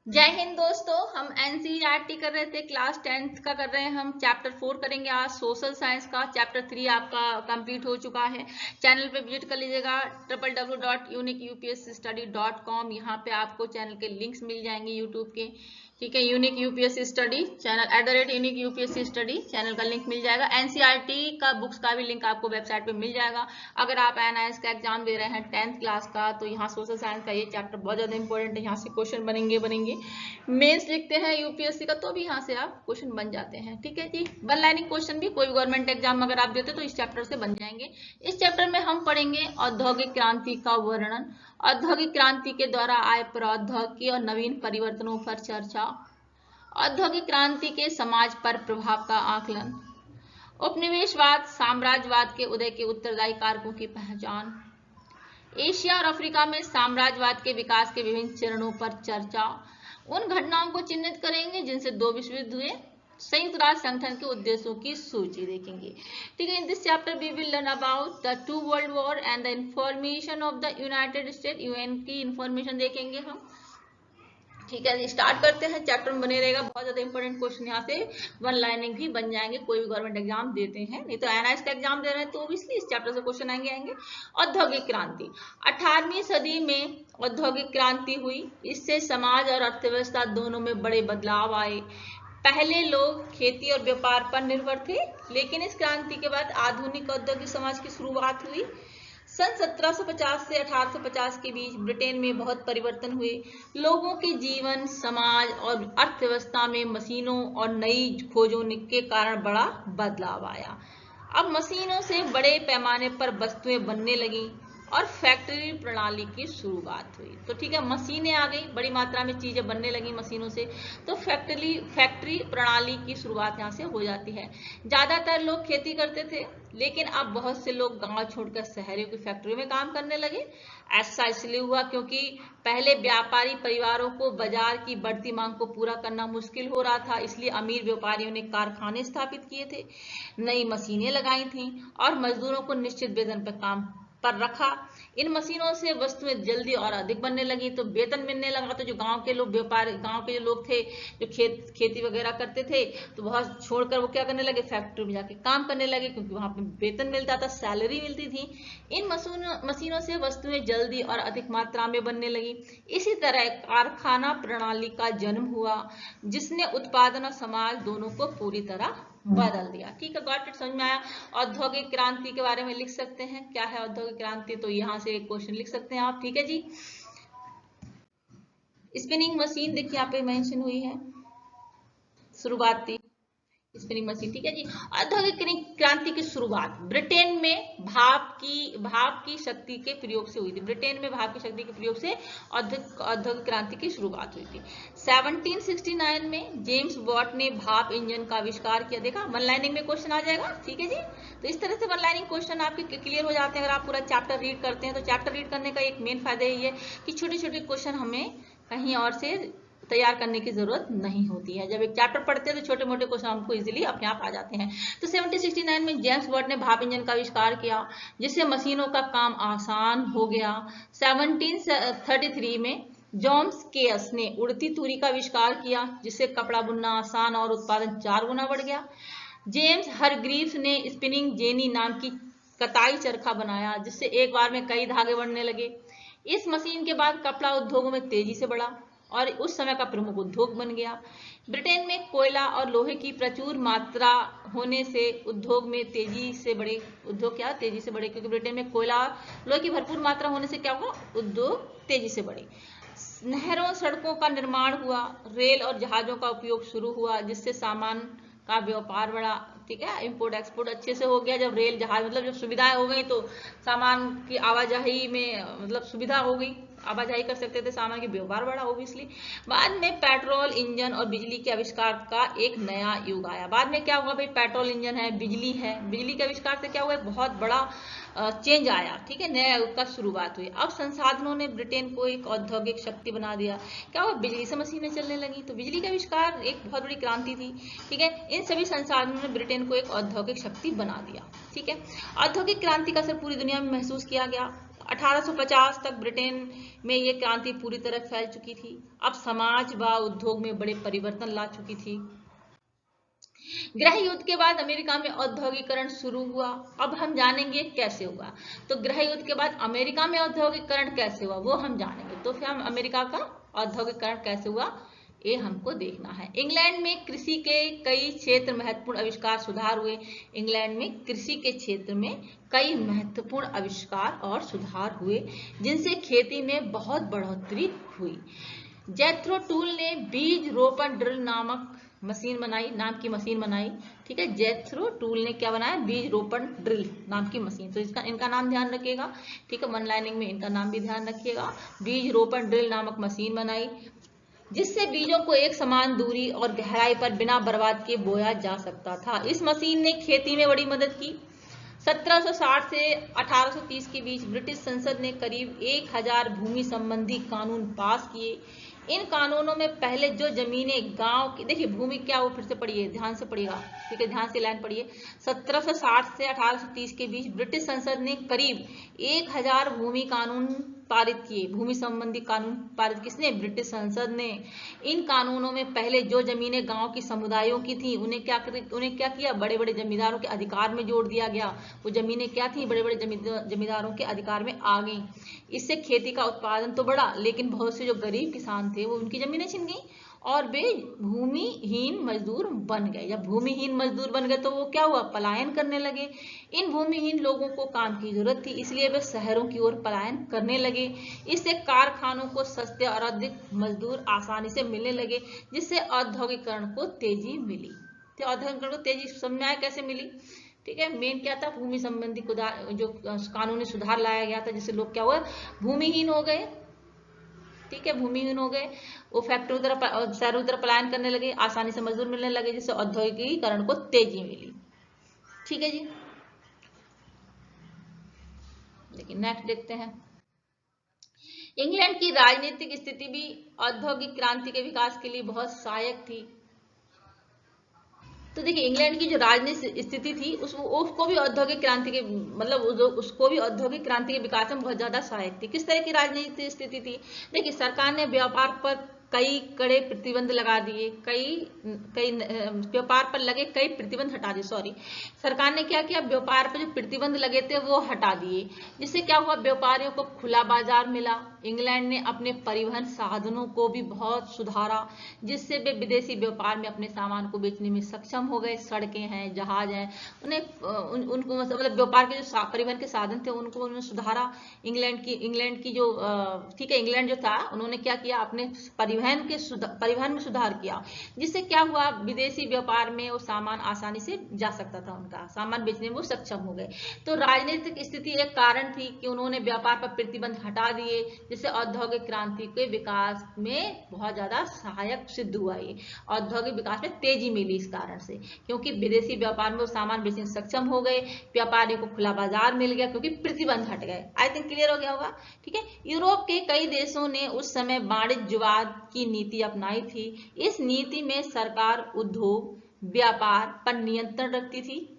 जय हिंद दोस्तों। हम एनसीईआरटी कर रहे थे, क्लास 10th का कर रहे हैं। हम चैप्टर 4 करेंगे आज, सोशल साइंस का। चैप्टर 3 आपका कंप्लीट हो चुका है। चैनल पे विजिट कर लीजिएगा www.uniqueupsstudy.com। यहाँ पे आपको चैनल के लिंक्स मिल जाएंगे यूट्यूब के, ठीक है। Unique UPSC study channel @unique UPSC study channel का लिंक मिल जाएगा। एनसीईआरटी का बुक्स का भी लिंक आपको वेबसाइट पे मिल जाएगा। अगर आप एनआईएस का एग्जाम दे रहे हैं 10th क्लास का, तो यहाँ सोशल साइंस का ये चैप्टर बहुत ज्यादा इंपॉर्टेंट है। यहाँ से क्वेश्चन बनेंगे। मेंस लिखते हैं यूपीएससी का, तो भी यहाँ से आप क्वेश्चन बन जाते हैं, ठीक है जी। वन लाइनिंग क्वेश्चन भी कोई भी गवर्नमेंट एग्जाम अगर आप देते तो इस चैप्टर से बन जाएंगे। इस चैप्टर में हम पढ़ेंगे औद्योगिक क्रांति का वर्णन, औद्योगिक क्रांति के द्वारा आए प्रौद्योगिकी और नवीन परिवर्तनों पर चर्चा, औद्योगिक क्रांति के समाज पर प्रभाव का आकलन, उपनिवेशवाद साम्राज्यवाद के उदय के उत्तरदायी कारकों की पहचान, एशिया और अफ्रीका में साम्राज्यवाद के विकास के विभिन्न चरणों पर चर्चा, उन घटनाओं को चिन्हित करेंगे जिनसे 2 विश्व युद्ध हुए, संयुक्त राष्ट्र संगठन के उद्देश्यों की सूची देखेंगे, ठीक है। In this chapter we will learn about the 2 world war and the information of the United State. UN की इंफॉर्मेशन देखेंगे हम, ठीक है। स्टार्ट करते हैं, चैप्टर में बने रहेगा। बहुत ज्यादा इंपॉर्टेंट क्वेश्चन यहाँ से वन लाइनिंग भी बन जाएंगे, कोई भी गवर्नमेंट एग्जाम देते हैं। नहीं तो एनआईएस का एग्जाम दे रहे हैं तो ऑब्वियसली इस चैप्टर से क्वेश्चन आएंगे। औद्योगिक क्रांति 18वीं सदी में औद्योगिक क्रांति हुई। इससे समाज और अर्थव्यवस्था दोनों में बड़े बदलाव आए। पहले लोग खेती और व्यापार पर निर्भर थे, लेकिन इस क्रांति के बाद आधुनिक औद्योगिक समाज की शुरुआत हुई। सन 1750 से 1850 के बीच ब्रिटेन में बहुत परिवर्तन हुए। लोगों के जीवन, समाज और अर्थव्यवस्था में मशीनों और नई खोजों के कारण बड़ा बदलाव आया। अब मशीनों से बड़े पैमाने पर वस्तुएं बनने लगी और फैक्ट्री प्रणाली की शुरुआत हुई। तो ठीक है, मशीनें आ गई, बड़ी मात्रा में चीजें बनने लगी मशीनों से, तो फैक्ट्री प्रणाली की शुरुआत यहाँ से हो जाती है। ज्यादातर लोग खेती करते थे, लेकिन अब बहुत से लोग गांव छोड़कर शहरों की फैक्ट्रियों में काम करने लगे। ऐसा इसलिए हुआ क्योंकि पहले व्यापारी परिवारों को बाजार की बढ़ती मांग को पूरा करना मुश्किल हो रहा था, इसलिए अमीर व्यापारियों ने कारखाने स्थापित किए थे, नई मशीनें लगाई थी और मजदूरों को निश्चित वेतन पर काम पर रखा। इन मशीनों से वस्तुएं जल्दी और अधिक बनने लगी, तो वेतन मिलने लगा। तो जो गांव के लोग गांव के जो लोग थे, जो खेती वगैरह करते थे, तो बहुत छोड़कर वो क्या करने लगे, फैक्ट्री में जाके काम करने लगे, क्योंकि वहां पे वेतन मिलता था, सैलरी मिलती थी। इन मशीनों से वस्तुएं जल्दी और अधिक मात्रा में बनने लगी। इसी तरह कारखाना प्रणाली का जन्म हुआ, जिसने उत्पादन और समाज दोनों को पूरी तरह बदल दिया, ठीक है। गॉट इट, समझ में आया। औद्योगिक क्रांति के बारे में लिख सकते हैं, क्या है औद्योगिक क्रांति, तो यहाँ से एक क्वेश्चन लिख सकते हैं आप, ठीक है जी। स्पिनिंग मशीन देखिए यहाँ पे मेंशन हुई है, शुरुआती स्पिनिंग मशीन, ठीक है जी। औद्योगिक क्रांति की शुरुआत ब्रिटेन में भाप की शक्ति के प्रयोग से हुई थी। ब्रिटेन में भाप की शक्ति के प्रयोग से औद्योगिक क्रांति की शुरुआत हुई थी। 1769 में जेम्स वॉट ने भाप इंजन का आविष्कार किया। देखा, वन लाइनिंग में क्वेश्चन आ जाएगा, ठीक है जी। तो इस तरह से वन लाइनिंग क्वेश्चन आपके क्लियर हो जाते हैं अगर आप पूरा चैप्टर रीड करते हैं। तो चैप्टर रीड करने का एक मेन फायदा यही है कि छोटे छोटे क्वेश्चन हमें कहीं और से तैयार करने की जरूरत नहीं होती है। जब एक चैप्टर पढ़ते हैं तो छोटे मोटे क्वेश्चन हमको इजीली अपने आप आ जाते हैं। तो 1769 में जेम्स वॉट ने भाप इंजन का आविष्कार किया, जिससे मशीनों का काम आसान हो गया। 1733 में जॉन्स केयस ने उड़ती तुरी का आविष्कार किया, जिससे कपड़ा बुनना आसान और उत्पादन 4 गुना बढ़ गया। जेम्स हरग्रीव्स ने स्पिनिंग जेनी नाम की कताई चरखा बनाया, जिससे एक बार में कई धागे बढ़ने लगे। इस मशीन के बाद कपड़ा उद्योगों में तेजी से बढ़ा और उस समय का प्रमुख उद्योग बन गया। ब्रिटेन में कोयला और लोहे की प्रचुर मात्रा होने से उद्योग तेजी से बढ़े, क्योंकि ब्रिटेन में कोयला लोहे की भरपूर मात्रा होने से क्या हुआ, उद्योग तेजी से बढ़े। नहरों सड़कों का निर्माण हुआ, रेल और जहाजों का उपयोग शुरू हुआ, जिससे सामान का व्यापार बढ़ा, ठीक है। इंपोर्ट एक्सपोर्ट अच्छे से हो गया। जब रेल जहाज मतलब जब सुविधाएं हो गई, तो सामान की आवाजाही में मतलब सुविधा हो गई, आवाजाही कर सकते थे, सामान की व्यापार बढ़ा ऑब्वियसली। बाद में पेट्रोल इंजन और बिजली के आविष्कार का एक नया युग आया। बाद में क्या हुआ भाई, पेट्रोल इंजन है, बिजली के आविष्कार से क्या हुआ, बहुत बड़ा चेंज आया, ठीक है, नया युग का शुरुआत हुई। अब संसाधनों ने ब्रिटेन को एक औद्योगिक शक्ति बना दिया। क्या हुआ, बिजली से मशीनें चलने लगी, तो बिजली का आविष्कार एक बहुत बड़ी क्रांति थी, ठीक है। इन सभी संसाधनों ने ब्रिटेन को एक औद्योगिक शक्ति बना दिया, ठीक है। औद्योगिक क्रांति का असर पूरी दुनिया में महसूस किया गया। 1850 तक ब्रिटेन में ये क्रांति पूरी तरह फैल चुकी थी। अब समाज व उद्योग में बड़े परिवर्तन ला चुकी थी। गृह युद्ध के बाद अमेरिका में औद्योगिकरण शुरू हुआ। अब हम जानेंगे कैसे हुआ। तो गृह युद्ध के बाद अमेरिका में औद्योगिकरण कैसे हुआ वो हम जानेंगे। तो फिर हम अमेरिका का औद्योगिकरण कैसे हुआ ये हमको देखना है। इंग्लैंड में कृषि के कई क्षेत्र महत्वपूर्ण आविष्कार सुधार हुए। इंग्लैंड में कृषि के क्षेत्र में कई महत्वपूर्ण आविष्कार और सुधार हुए जिनसे खेती में बहुत बढ़ोतरी हुई। जेथरो टूल ने बीज रोपण ड्रिल नामक मशीन बनाई। ठीक है, जेथरो टूल ने क्या बनाया, बीज रोपण ड्रिल नाम की मशीन। तो इनका नाम ध्यान रखिएगा। ठीक है, वन लाइनिंग में इनका नाम भी ध्यान रखिएगा। बीज रोपण ड्रिल नामक मशीन बनाई जिससे बीजों को एक समान दूरी और गहराई पर बिना बर्बाद किए बोया जा सकता था। इस मशीन ने खेती में बड़ी मदद की। 1760 से 1830 के बीच ब्रिटिश संसद ने करीब 1000 भूमि संबंधी कानून पास किए। इन कानूनों में पहले जो जमीनें गांव की, देखिए भूमि क्या, वो फिर से पढ़िए, ध्यान से पढ़िएगा। ठीक है, ध्यान से लाइन पढ़िए। 1760 से 1830 के बीच ब्रिटिश संसद ने करीब 1000 भूमि कानून पारित किए। भूमि संबंधी कानून पारित किसने, ब्रिटिश संसद ने। इन कानूनों में पहले जो जमीनें गांव की समुदायों की थी उन्हें क्या किया, बड़े बड़े जमींदारों के अधिकार में जोड़ दिया गया। वो जमीनें क्या थी, बड़े बड़े जमींदारों के अधिकार में आ गई। इससे खेती का उत्पादन तो बढ़ा, लेकिन बहुत से जो गरीब किसान थे वो उनकी जमीनें छिन गई और वे भूमिहीन मजदूर बन गए। जब भूमिहीन मजदूर बन गए तो वो क्या हुआ, पलायन करने लगे। इन भूमिहीन लोगों को काम की जरूरत थी, इसलिए वे शहरों की ओर पलायन करने लगे। इससे कारखानों को सस्ते और अधिक मजदूर आसानी से मिलने लगे, जिससे औद्योगिकरण को तेजी मिली। तो औद्योगिकरण को तेजी समझ में आया कैसे मिली। ठीक है, मेन क्या था, भूमि संबंधी जो कानूनी सुधार लाया गया था, जिससे लोग क्या हुआ, भूमिहीन हो गए। ठीक है, भूमिहीन हो गए, वो फैक्ट्री की तरफ, शहरों की तरफ पलायन करने लगे, आसानी से मजदूर मिलने लगे, जिससे औद्योगिकीकरण को तेजी मिली। ठीक है जी, देखिए नेक्स्ट देखते हैं। इंग्लैंड की राजनीतिक स्थिति भी औद्योगिक क्रांति के विकास के लिए बहुत सहायक थी। तो देखिए इंग्लैंड की जो राजनीतिक स्थिति थी उसको भी औद्योगिक क्रांति के उसको भी औद्योगिक क्रांति के विकास में बहुत ज्यादा सहायक थी। किस तरह की राजनीतिक स्थिति थी, देखिए सरकार ने व्यापार पर कई कड़े प्रतिबंध लगा दिए, कई व्यापार पर लगे कई प्रतिबंध हटा दिए। सरकार ने क्या किया, व्यापार पर जो प्रतिबंध लगे थे वो हटा दिए, जिससे क्या हुआ, व्यापारियों को खुला बाजार मिला। इंग्लैंड ने अपने परिवहन साधनों को भी बहुत सुधारा, जिससे वे विदेशी व्यापार में अपने सामान को बेचने में सक्षम हो गए। सड़कें हैं, जहाज हैं, उनको मतलब व्यापार के जो परिवहन के साधन थे उनको उन्होंने सुधारा। इंग्लैंड की जो ठीक है, इंग्लैंड जो था उन्होंने क्या किया, अपने परिवहन में सुधार किया, जिससे क्या हुआ, विदेशी व्यापार में वो सामान आसानी से जा सकता था, उनका सामान बेचने में वो सक्षम हो गए। तो राजनीतिक स्थिति एक कारण थी कि उन्होंने व्यापार पर प्रतिबंध हटा दिए, जिससे औद्योगिक क्रांति के विकास में बहुत ज्यादा सहायक सिद्ध हुआ। ये औद्योगिक विकास में तेजी मिली इस कारण से, क्योंकि विदेशी व्यापार में वो सामान बेचने में सक्षम हो गए, व्यापारियों को खुला बाजार मिल गया, क्योंकि प्रतिबंध हट गए। आई थिंक क्लियर हो गया होगा। ठीक है, यूरोप के कई देशों ने उस समय वाणिज्यवाद की नीति अपनाई थी। इस नीति में सरकार उद्योग व्यापार पर नियंत्रण रखती थी।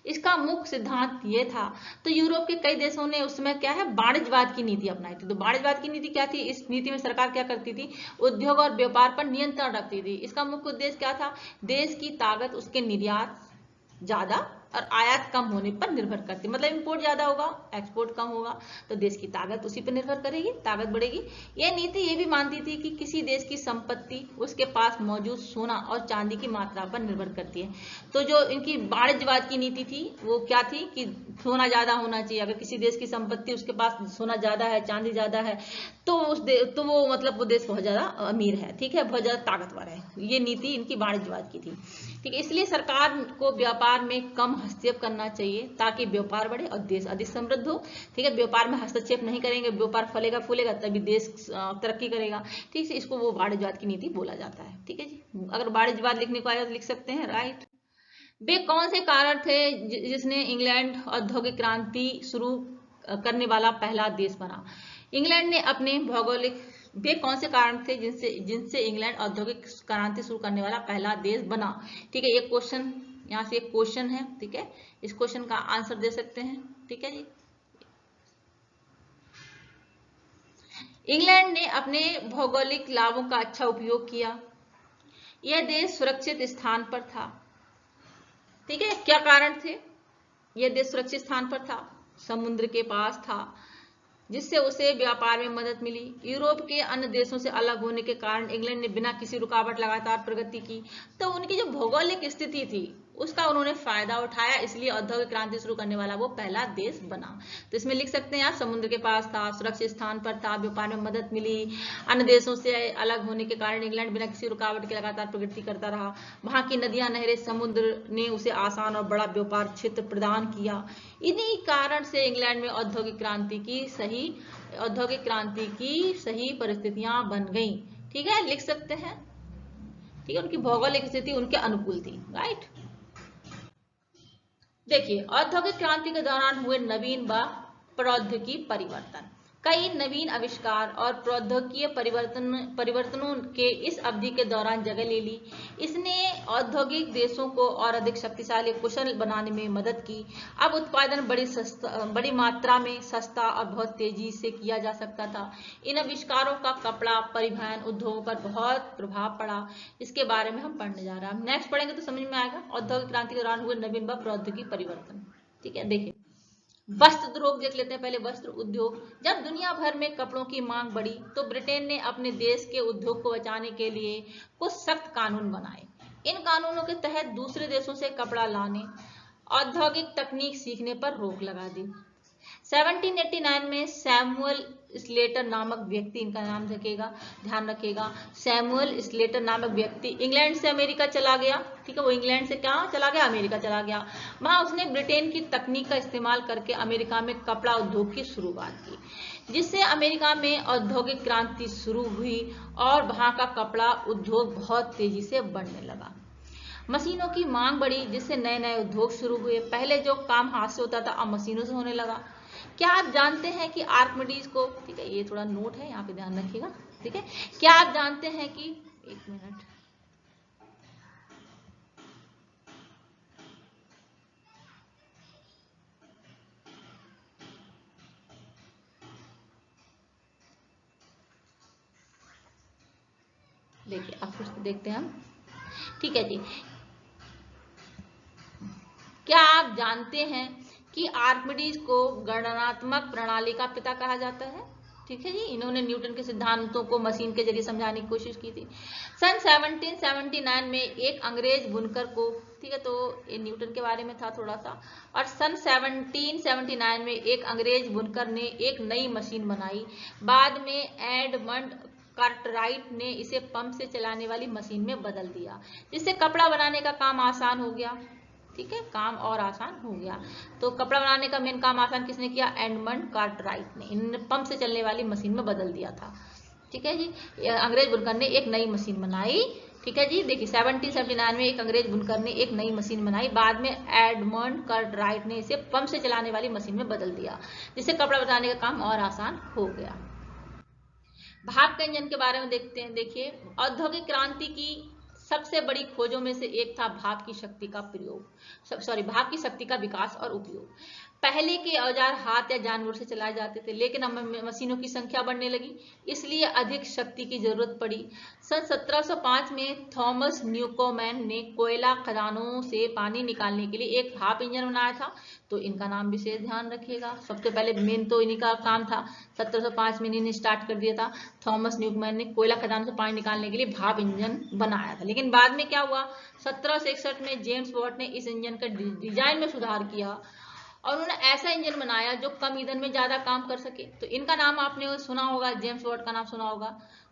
इसका मुख्य सिद्धांत ये था। तो यूरोप के कई देशों ने उस समय क्या है, वाणिज्यवाद की नीति अपनाई थी। तो वाणिज्यवाद की नीति क्या थी, इस नीति में सरकार क्या करती थी, उद्योग और व्यापार पर नियंत्रण रखती थी। इसका मुख्य उद्देश्य क्या था, देश की ताकत उसके निर्यात ज्यादा और आयात कम होने पर निर्भर करती, मतलब इंपोर्ट ज्यादा होगा एक्सपोर्ट कम होगा, तो देश की ताकत उसी पर निर्भर करेगी, ताकत बढ़ेगी। यह नीति ये भी मानती थी कि किसी देश की संपत्ति उसके पास मौजूद सोना और चांदी की मात्रा पर निर्भर करती है। तो जो इनकी वाणिज्यवाद की नीति थी वो क्या थी कि सोना ज्यादा होना चाहिए। अगर किसी देश की संपत्ति उसके पास सोना ज्यादा है, चांदी ज्यादा है, तो वो मतलब वो देश बहुत ज्यादा अमीर है, ठीक है, बहुत ज्यादा ताकतवर है। ये नीति इनकी वाणिज्यवाद की थी। ठीक है, इसलिए सरकार को व्यापार में कम हस्तक्षेप करना चाहिए ताकि व्यापार बढ़े और देश अधिक समृद्ध हो। ठीक है, व्यापार में हस्तक्षेप नहीं करेंगे, व्यापार फलेगा फूलेगा तभी देश तरक्की करेगा। ठीक है, इसको वो वाणिज्यवाद की नीति बोला जाता है। ठीक है जी, अगर वाणिज्यवाद लिखने को आया तो लिख सकते हैं, राइट। वे कौन से कारण थे जिसने इंग्लैंड औद्योगिक क्रांति शुरू करने वाला पहला देश बना। इंग्लैंड ने अपने भौगोलिक, वे कौन से कारण थे जिनसे इंग्लैंड औद्योगिक क्रांति शुरू करने वाला पहला देश बना। ठीक है, एक क्वेश्चन यहाँ से एक क्वेश्चन है। ठीक है, इस क्वेश्चन का आंसर दे सकते हैं। ठीक है जी, इंग्लैंड ने अपने भौगोलिक लाभों का अच्छा उपयोग किया। यह देश सुरक्षित स्थान पर था। ठीक है, क्या कारण थे? यह देश सुरक्षित स्थान पर था, समुद्र के पास था, जिससे उसे व्यापार में मदद मिली। यूरोप के अन्य देशों से अलग होने के कारण इंग्लैंड ने बिना किसी रुकावट लगातार प्रगति की। तो उनकी जो भौगोलिक स्थिति थी उसका उन्होंने फायदा उठाया, इसलिए औद्योगिक क्रांति शुरू करने वाला वो पहला देश बना। तो इसमें लिख सकते हैं आप, समुद्र के पास था, सुरक्षित स्थान पर था, व्यापार में मदद मिली, अन्य देशों से अलग होने के कारण इंग्लैंड बिना किसी रुकावट के लगातार प्रगति करता रहा, वहां की नदियां, नहरें, समुद्र ने उसे आसान और बड़ा व्यापार क्षेत्र प्रदान किया। इन्हीं कारण से इंग्लैंड में औद्योगिक क्रांति की सही परिस्थितियां बन गई। ठीक है, लिख सकते हैं। ठीक है, उनकी भौगोलिक स्थिति उनके अनुकूल थी। राइट, देखिए, औद्योगिक क्रांति के दौरान हुए नवीन व प्रौद्योगिकी परिवर्तन। कई नवीन आविष्कार और प्रौद्योगिकीय परिवर्तनों के इस अवधि के दौरान जगह ले ली। इसने औद्योगिक देशों को और अधिक शक्तिशाली, कुशल बनाने में मदद की। अब उत्पादन बड़ी मात्रा में, सस्ता और बहुत तेजी से किया जा सकता था। इन आविष्कारों का कपड़ा, परिवहन उद्योगों पर बहुत प्रभाव पड़ा। इसके बारे में हम पढ़ने जा रहे हैं। नेक्स्ट पढ़ेंगे तो समझ में आएगा। औद्योगिक क्रांति के दौरान हुए नवीन व प्रौद्योगिकी परिवर्तन। ठीक है, देखिए, वस्त्र उद्योग देख लेते हैं पहले। वस्त्र उद्योग। जब दुनिया भर में कपड़ों की मांग बढ़ी तो ब्रिटेन ने अपने देश के उद्योग को बचाने के लिए कुछ सख्त कानून बनाए। इन कानूनों के तहत दूसरे देशों से कपड़ा लाने, औद्योगिक तकनीक सीखने पर रोक लगा दी। 1789 में सैमुअल स्लेटर नामक व्यक्ति, इनका नाम रखिएगा, ध्यान रखिएगा, सैमुअल स्लेटर नामक व्यक्ति इंग्लैंड से अमेरिका चला गया। ठीक है, वो इंग्लैंड से कहाँ चला गया? अमेरिका चला गया। वहां उसने ब्रिटेन की तकनीक का इस्तेमाल करके अमेरिका में कपड़ा उद्योग की शुरुआत की, जिससे अमेरिका में औद्योगिक क्रांति शुरू हुई और वहां का कपड़ा उद्योग बहुत तेजी से बढ़ने लगा। मशीनों की मांग बढ़ी, जिससे नए नए उद्योग शुरू हुए। पहले जो काम हाथ से होता था अब मशीनों से होने लगा। क्या आप जानते हैं कि आर्किमिडीज को, ठीक है, ये थोड़ा नोट है, यहाँ पे ध्यान रखिएगा। ठीक है, क्या आप जानते हैं कि, एक मिनट, देखिए, अब कुछ देखते हैं हम। ठीक है जी, क्या आप जानते हैं कि आर्किमिडीज को गणनात्मक प्रणाली का पिता कहा जाता है? ठीक है जी, इन्होंने न्यूटन के सिद्धांतों को मशीन के जरिए समझाने की कोशिश की थी। सन 1779 में एक अंग्रेज बुनकर को, ठीक है, तो ये न्यूटन के बारे में था थोड़ा सा, और सन 1779 में एक अंग्रेज बुनकर ने एक नई मशीन बनाई। बाद में एडमंड कार्टराइट ने इसे पंप से चलाने वाली मशीन में बदल दिया, जिससे कपड़ा बनाने का काम आसान हो गया। ठीक है, काम और आसान हो गया। तो कपड़ा बनाने का मेन काम आसान किसने किया? एडमंड कार्टराइट ने। इन्होंने पंप से चलने वाली मशीन में बदल दिया था। ठीक है जी, अंग्रेज बुनकर ने एक नई मशीन बनाई। ठीक है जी, देखिए, 1779 में एक अंग्रेज बुनकर ने एक नई मशीन बनाई। बाद में एडमंड कार्टराइट ने इसे पंप से चलाने वाली मशीन में बदल दिया, जिससे कपड़ा बनाने का काम और आसान हो गया। भाप के इंजन के बारे में देखते हैं। देखिए, औद्योगिक क्रांति की सबसे बड़ी खोजों में से एक था भाप की शक्ति का भाप की शक्ति का विकास और उपयोग। पहले के औजार हाथ या जानवर से चलाए जाते थे, लेकिन अब मशीनों की संख्या बढ़ने लगी, इसलिए अधिक शक्ति की जरूरत पड़ी। सन 1705 में थॉमस न्यूकोमैन ने कोयला खदानों से पानी निकालने के लिए एक भाप इंजन बनाया था। तो इनका नाम विशेष ध्यान रखिएगा। सबसे पहले मेन तो इन्हीं का काम था, 1705 में इन्होंने स्टार्ट कर दिया था। थॉमस न्यूकोमैन ने कोयला खदान से पानी निकालने के लिए भाप इंजन बनाया था। लेकिन बाद में क्या हुआ, 1761 में जेम्स वॉट ने इस इंजन का डिजाइन में सुधार किया और उन्होंने ऐसा इंजन बनाया जो कम ईंधन में ज्यादा काम कर सके। तो इनका नाम आपने सुना होगा, जेम्स वॉट का नाम सुना होगा।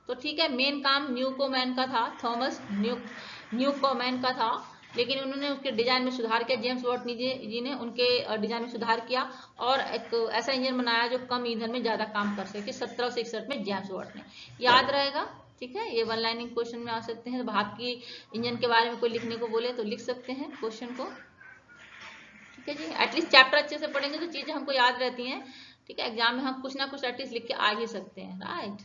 तो ठीक है, मेन काम न्यूकोमैन का था, थॉमस न्यूकोमैन का था, लेकिन उन्होंने उसके डिजाइन में सुधार किया। जेम्स वॉट जी ने उनके डिजाइन में सुधार किया और एक ऐसा इंजन बनाया जो कम ईंधन में ज्यादा काम कर सके। 1761 में जेम्स वॉट ने, याद रहेगा। ठीक है, ये वन लाइनिंग क्वेश्चन में आ सकते हैं। तो भाप की इंजन के बारे में कोई लिखने को बोले तो लिख सकते हैं क्वेश्चन को। ठीक है जी, एटलीस्ट चैप्टर अच्छे से पढ़ेंगे तो चीजें हमको याद रहती हैं। ठीक है, एग्जाम में हम कुछ ना कुछ एटलीस्ट लिख के आ ही सकते हैं। राइट,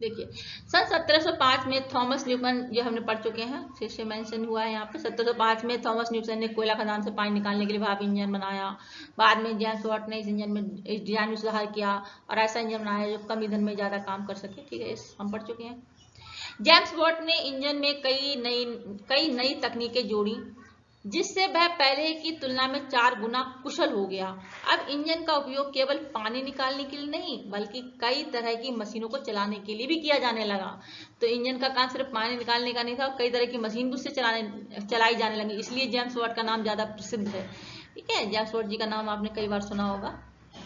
देखिए सन 1705 में थॉमस न्यूटन, जो हमने पढ़ चुके हैं, फिर से मेंशन हुआ है यहाँ पे। 1705 में थॉमस न्यूटन ने कोयला खदान से पानी निकालने के लिए भाप इंजन बनाया। बाद में जेम्स वाट ने इस इंजन में इस डिजाइन में सुधार किया और ऐसा इंजन बनाया जो कम ईंधन में ज्यादा काम कर सके। ठीक है, इस हम पढ़ चुके हैं। जेम्स वाट ने इंजन में कई नई तकनीकें जोड़ी, जिससे वह पहले की तुलना में 4 गुना कुशल हो गया। अब इंजन का उपयोग केवल पानी निकालने के लिए नहीं, बल्कि कई तरह की मशीनों को चलाने के लिए भी किया जाने लगा। तो इंजन का काम सिर्फ पानी निकालने का नहीं था, कई तरह की मशीन भी उससे चलाई जाने लगी। इसलिए जेम्स वाट का नाम ज्यादा प्रसिद्ध है। ठीक है, जेम्स वाट जी का नाम आपने कई बार सुना होगा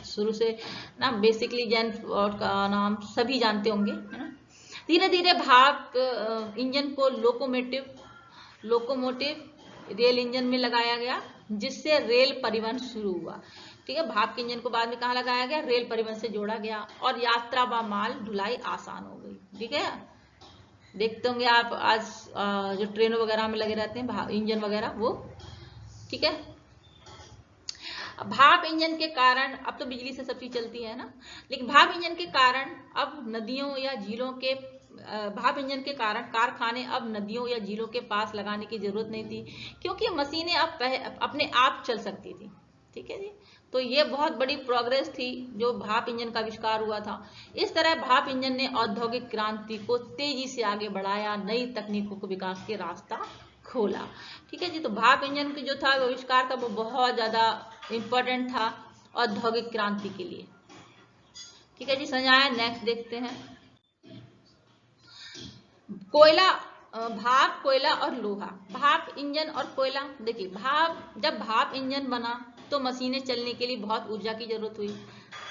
शुरू से ना। बेसिकली जेम्स वाट का नाम सभी जानते होंगे, है ना। धीरे धीरे भाप इंजन को लोकोमोटिव रेल इंजन में लगाया गया, जिससे रेल परिवहन शुरू हुआ। ठीक है, भाप के इंजन को बाद में कहाँ लगाया गया? रेल परिवहन से जोड़ा गया और यात्रा व माल ढुलाई आसान हो गई। ठीक है, देखते होंगे आप आज जो ट्रेनों वगैरह में लगे रहते हैं इंजन वगैरह वो। ठीक है, भाप इंजन के कारण अब तो बिजली से सब चीज चलती है ना, लेकिन भाप इंजन के कारण अब नदियों या झीलों के भाप इंजन के कारण कारखाने अब नदियों या झीलों के पास लगाने की जरूरत नहीं थी, क्योंकि मशीनें अब अपने आप चल सकती थी। ठीक है जी, तो ये बहुत बड़ी प्रोग्रेस थी जो भाप इंजन का आविष्कार हुआ था। इस तरह भाप इंजन ने औद्योगिक क्रांति को तेजी से आगे बढ़ाया, नई तकनीकों को विकास के रास्ता खोला। ठीक है जी, तो भाप इंजन की जो था आविष्कार था वो बहुत ज्यादा इंपॉर्टेंट था औद्योगिक क्रांति के लिए। ठीक है जी, समझ आया। नेक्स्ट देखते हैं कोयला, भाप, कोयला और लोहा। भाप इंजन और कोयला। देखिए जब भाप इंजन बना तो मशीनें चलने के लिए बहुत ऊर्जा की जरूरत हुई,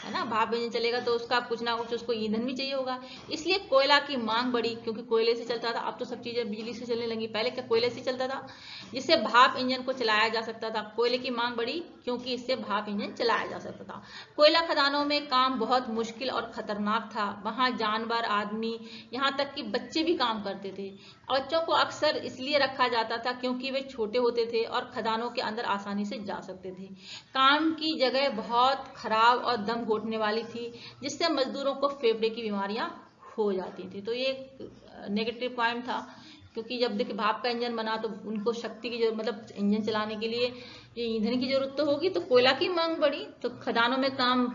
है ना। भाप इंजन चलेगा तो उसका कुछ ना कुछ उसको ईंधन भी चाहिए होगा, इसलिए कोयला की मांग बढ़ी, क्योंकि कोयले से चलता था। अब तो सब चीजें बिजली से चलने लगी, पहले क्या कोयले से चलता था, जिससे भाप इंजन को चलाया जा सकता था। कोयले की मांग बढ़ी क्योंकि इससे भाप इंजन चलाया जा सकता था। कोयला खदानों में काम बहुत मुश्किल और खतरनाक था। वहां जानवर, आदमी, यहाँ तक कि बच्चे भी काम करते थे। बच्चों को अक्सर इसलिए रखा जाता था क्योंकि वे छोटे होते थे और खदानों के अंदर आसानी से जा सकते थे। काम की जगह बहुत खराब और दम घोटने वाली थी, जिससे मजदूरों को फेफड़े की बीमारियां हो जाती थी। तो ये एक नेगेटिव पॉइंट था, क्योंकि जब देखिए भाप का इंजन बना तो उनको शक्ति की जरूरत, मतलब इंजन चलाने के लिए ये ईंधन की जरूरत तो होगी, तो कोयला की मांग बढ़ी, तो खदानों में काम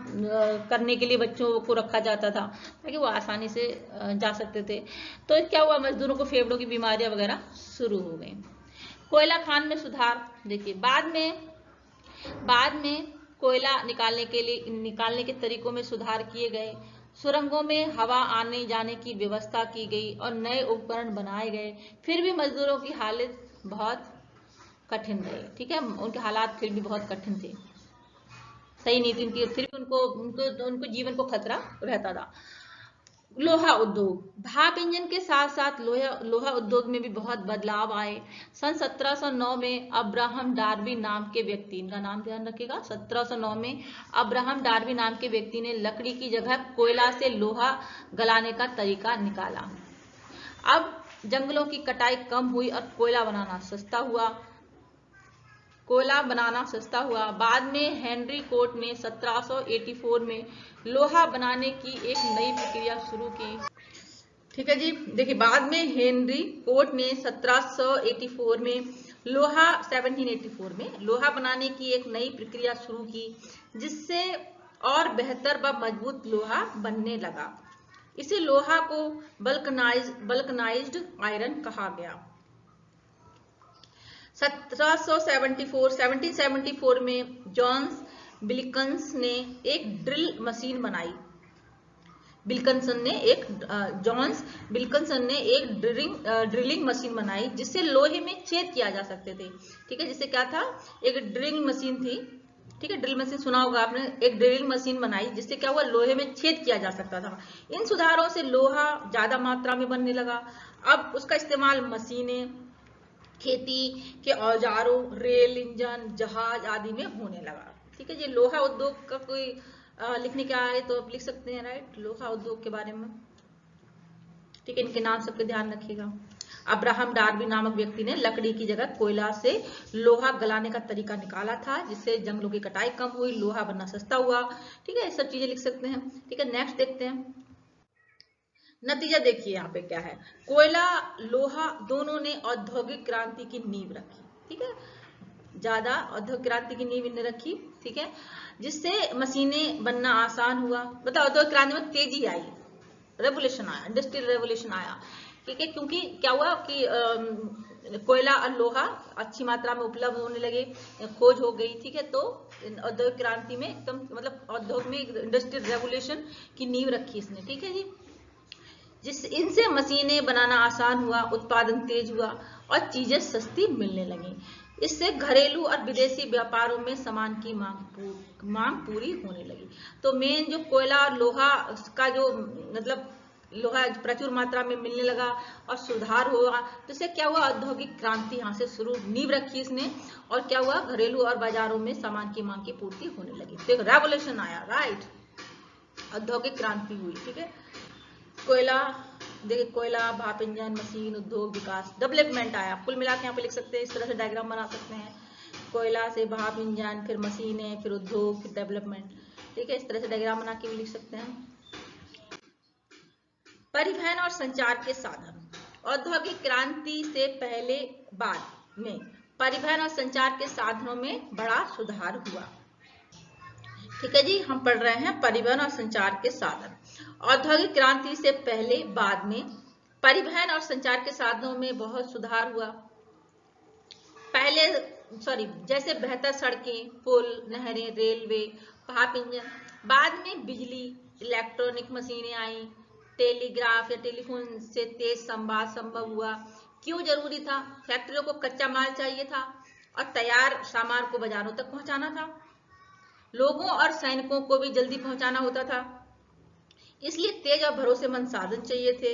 करने के लिए बच्चों को रखा जाता था ताकि वो आसानी से जा सकते थे। तो क्या हुआ, मजदूरों को फेफड़ों की बीमारियां वगैरह शुरू हो गई। कोयला खान में सुधार। देखिए बाद में कोयला निकालने के तरीकों में सुधार किए गए। सुरंगों में हवा आने जाने की व्यवस्था की गई और नए उपकरण बनाए गए। फिर भी मजदूरों की हालत बहुत कठिन रही। ठीक है, उनके हालात फिर भी बहुत कठिन थे, सही नहीं थी उनकी, फिर भी उनको जीवन को खतरा रहता था। लोहा उद्योग। भाप इंजन के साथ साथ लोहा उद्योग में भी बहुत बदलाव आए। सन 1709 में अब्राहम डार्बी नाम के व्यक्ति, इनका नाम ध्यान रखिएगा, 1709 में अब्राहम डार्बी नाम के व्यक्ति ने लकड़ी की जगह कोयला से लोहा गलाने का तरीका निकाला। अब जंगलों की कटाई कम हुई और कोयला बनाना सस्ता हुआ। बाद में हेनरी कोट ने 1784 में लोहा बनाने की एक नई प्रक्रिया शुरू की। ठीक है जी, देखिए बाद में हेनरी कोट ने 1784 में 1784 में लोहा बनाने की एक नई प्रक्रिया शुरू की, जिससे और बेहतर व मजबूत लोहा बनने लगा। इसे लोहा को बल्कनाइज्ड आयरन कहा गया। 1774 में जॉन बिल्किंसन ने एक ड्रिल मशीन बनाई। जॉन बिल्किंसन ने एक ड्रिलिंग मशीन बनाई, जिससे लोहे में छेद किया जा सकते थे। ठीक है, जिससे क्या था, एक ड्रिलिंग मशीन थी। ठीक है, ड्रिल मशीन सुना होगा आपने। एक ड्रिलिंग मशीन बनाई जिससे क्या हुआ, लोहे में छेद किया जा सकता था। इन सुधारों से लोहा ज्यादा मात्रा में बनने लगा। अब उसका इस्तेमाल मशीनें, खेती के औजारों, रेल इंजन, जहाज आदि में होने लगा। ठीक है जी, लोहा उद्योग का कोई लिखने क्या है तो आप लिख सकते हैं, राइट, लोहा उद्योग के बारे में। ठीक है, इनके नाम सबके ध्यान रखिएगा। अब्राहम डार्बी नामक व्यक्ति ने लकड़ी की जगह कोयला से लोहा गलाने का तरीका निकाला था, जिससे जंगलों की कटाई कम हुई, लोहा बनना सस्ता हुआ। ठीक है, ये सब चीजें लिख सकते हैं। ठीक है, नेक्स्ट देखते हैं। नतीजा देखिए यहाँ पे क्या है। कोयला लोहा दोनों ने औद्योगिक क्रांति की नींव रखी, ठीक है, ज्यादा औद्योगिक क्रांति की नींव इन्हें रखी, ठीक है, जिससे मशीनें बनना आसान हुआ। मतलब औद्योगिक क्रांति में तेजी आई, रेवोल्यूशन आया, इंडस्ट्रियल रेवोल्यूशन आया, ठीक है, क्योंकि क्या हुआ कि कोयला और लोहा अच्छी मात्रा में उपलब्ध होने लगे, खोज हो गई, ठीक है, तो औद्योगिक क्रांति में एकदम मतलब औद्योग में इंडस्ट्रियल रेवोल्यूशन की नींव रखी इसने, ठीक है जी। जिस इनसे मशीनें बनाना आसान हुआ, उत्पादन तेज हुआ और चीजें सस्ती मिलने लगी। इससे घरेलू और विदेशी व्यापारों में सामान की मांग पूरी होने लगी। तो मेन जो कोयला और लोहा का जो मतलब लोहा प्रचुर मात्रा में मिलने लगा और सुधार हुआ, तो इससे क्या हुआ, औद्योगिक क्रांति यहाँ से शुरू नींव रखी इसने, और क्या हुआ, घरेलू और बाजारों में सामान की मांग की पूर्ति होने लगी। तो एक रेवोल्यूशन आया, राइट, औद्योगिक क्रांति हुई, ठीक है। कोयला देखिए, कोयला, भाप इंजन, मशीन, उद्योग, विकास, डेवलपमेंट आया। कुल मिला के यहाँ पे लिख सकते हैं, इस तरह से डायग्राम बना सकते हैं, कोयला से भाप इंजन, फिर मशीनें, फिर उद्योग, फिर डेवलपमेंट, ठीक है, इस तरह से डायग्राम बना के भी लिख सकते हैं। परिवहन और संचार के साधन, औद्योगिक क्रांति से पहले बाद में परिवहन और संचार के साधनों में बड़ा सुधार हुआ, ठीक है जी। हम पढ़ रहे हैं परिवहन और संचार के साधन। औद्योगिक क्रांति से पहले बाद में परिवहन और संचार के साधनों में बहुत सुधार हुआ। जैसे बेहतर सड़कें, पुल, नहरें, रेलवे, भाप इंजन। बाद में बिजली, इलेक्ट्रॉनिक मशीनें आई, टेलीग्राफ या टेलीफोन से तेज संवाद संभव हुआ। क्यों जरूरी था? फैक्ट्रियों को कच्चा माल चाहिए था और तैयार सामान को बाजारों तक पहुंचाना था। लोगों और सैनिकों को भी जल्दी पहुंचाना होता था, इसलिए तेज और भरोसेमंद साधन चाहिए थे।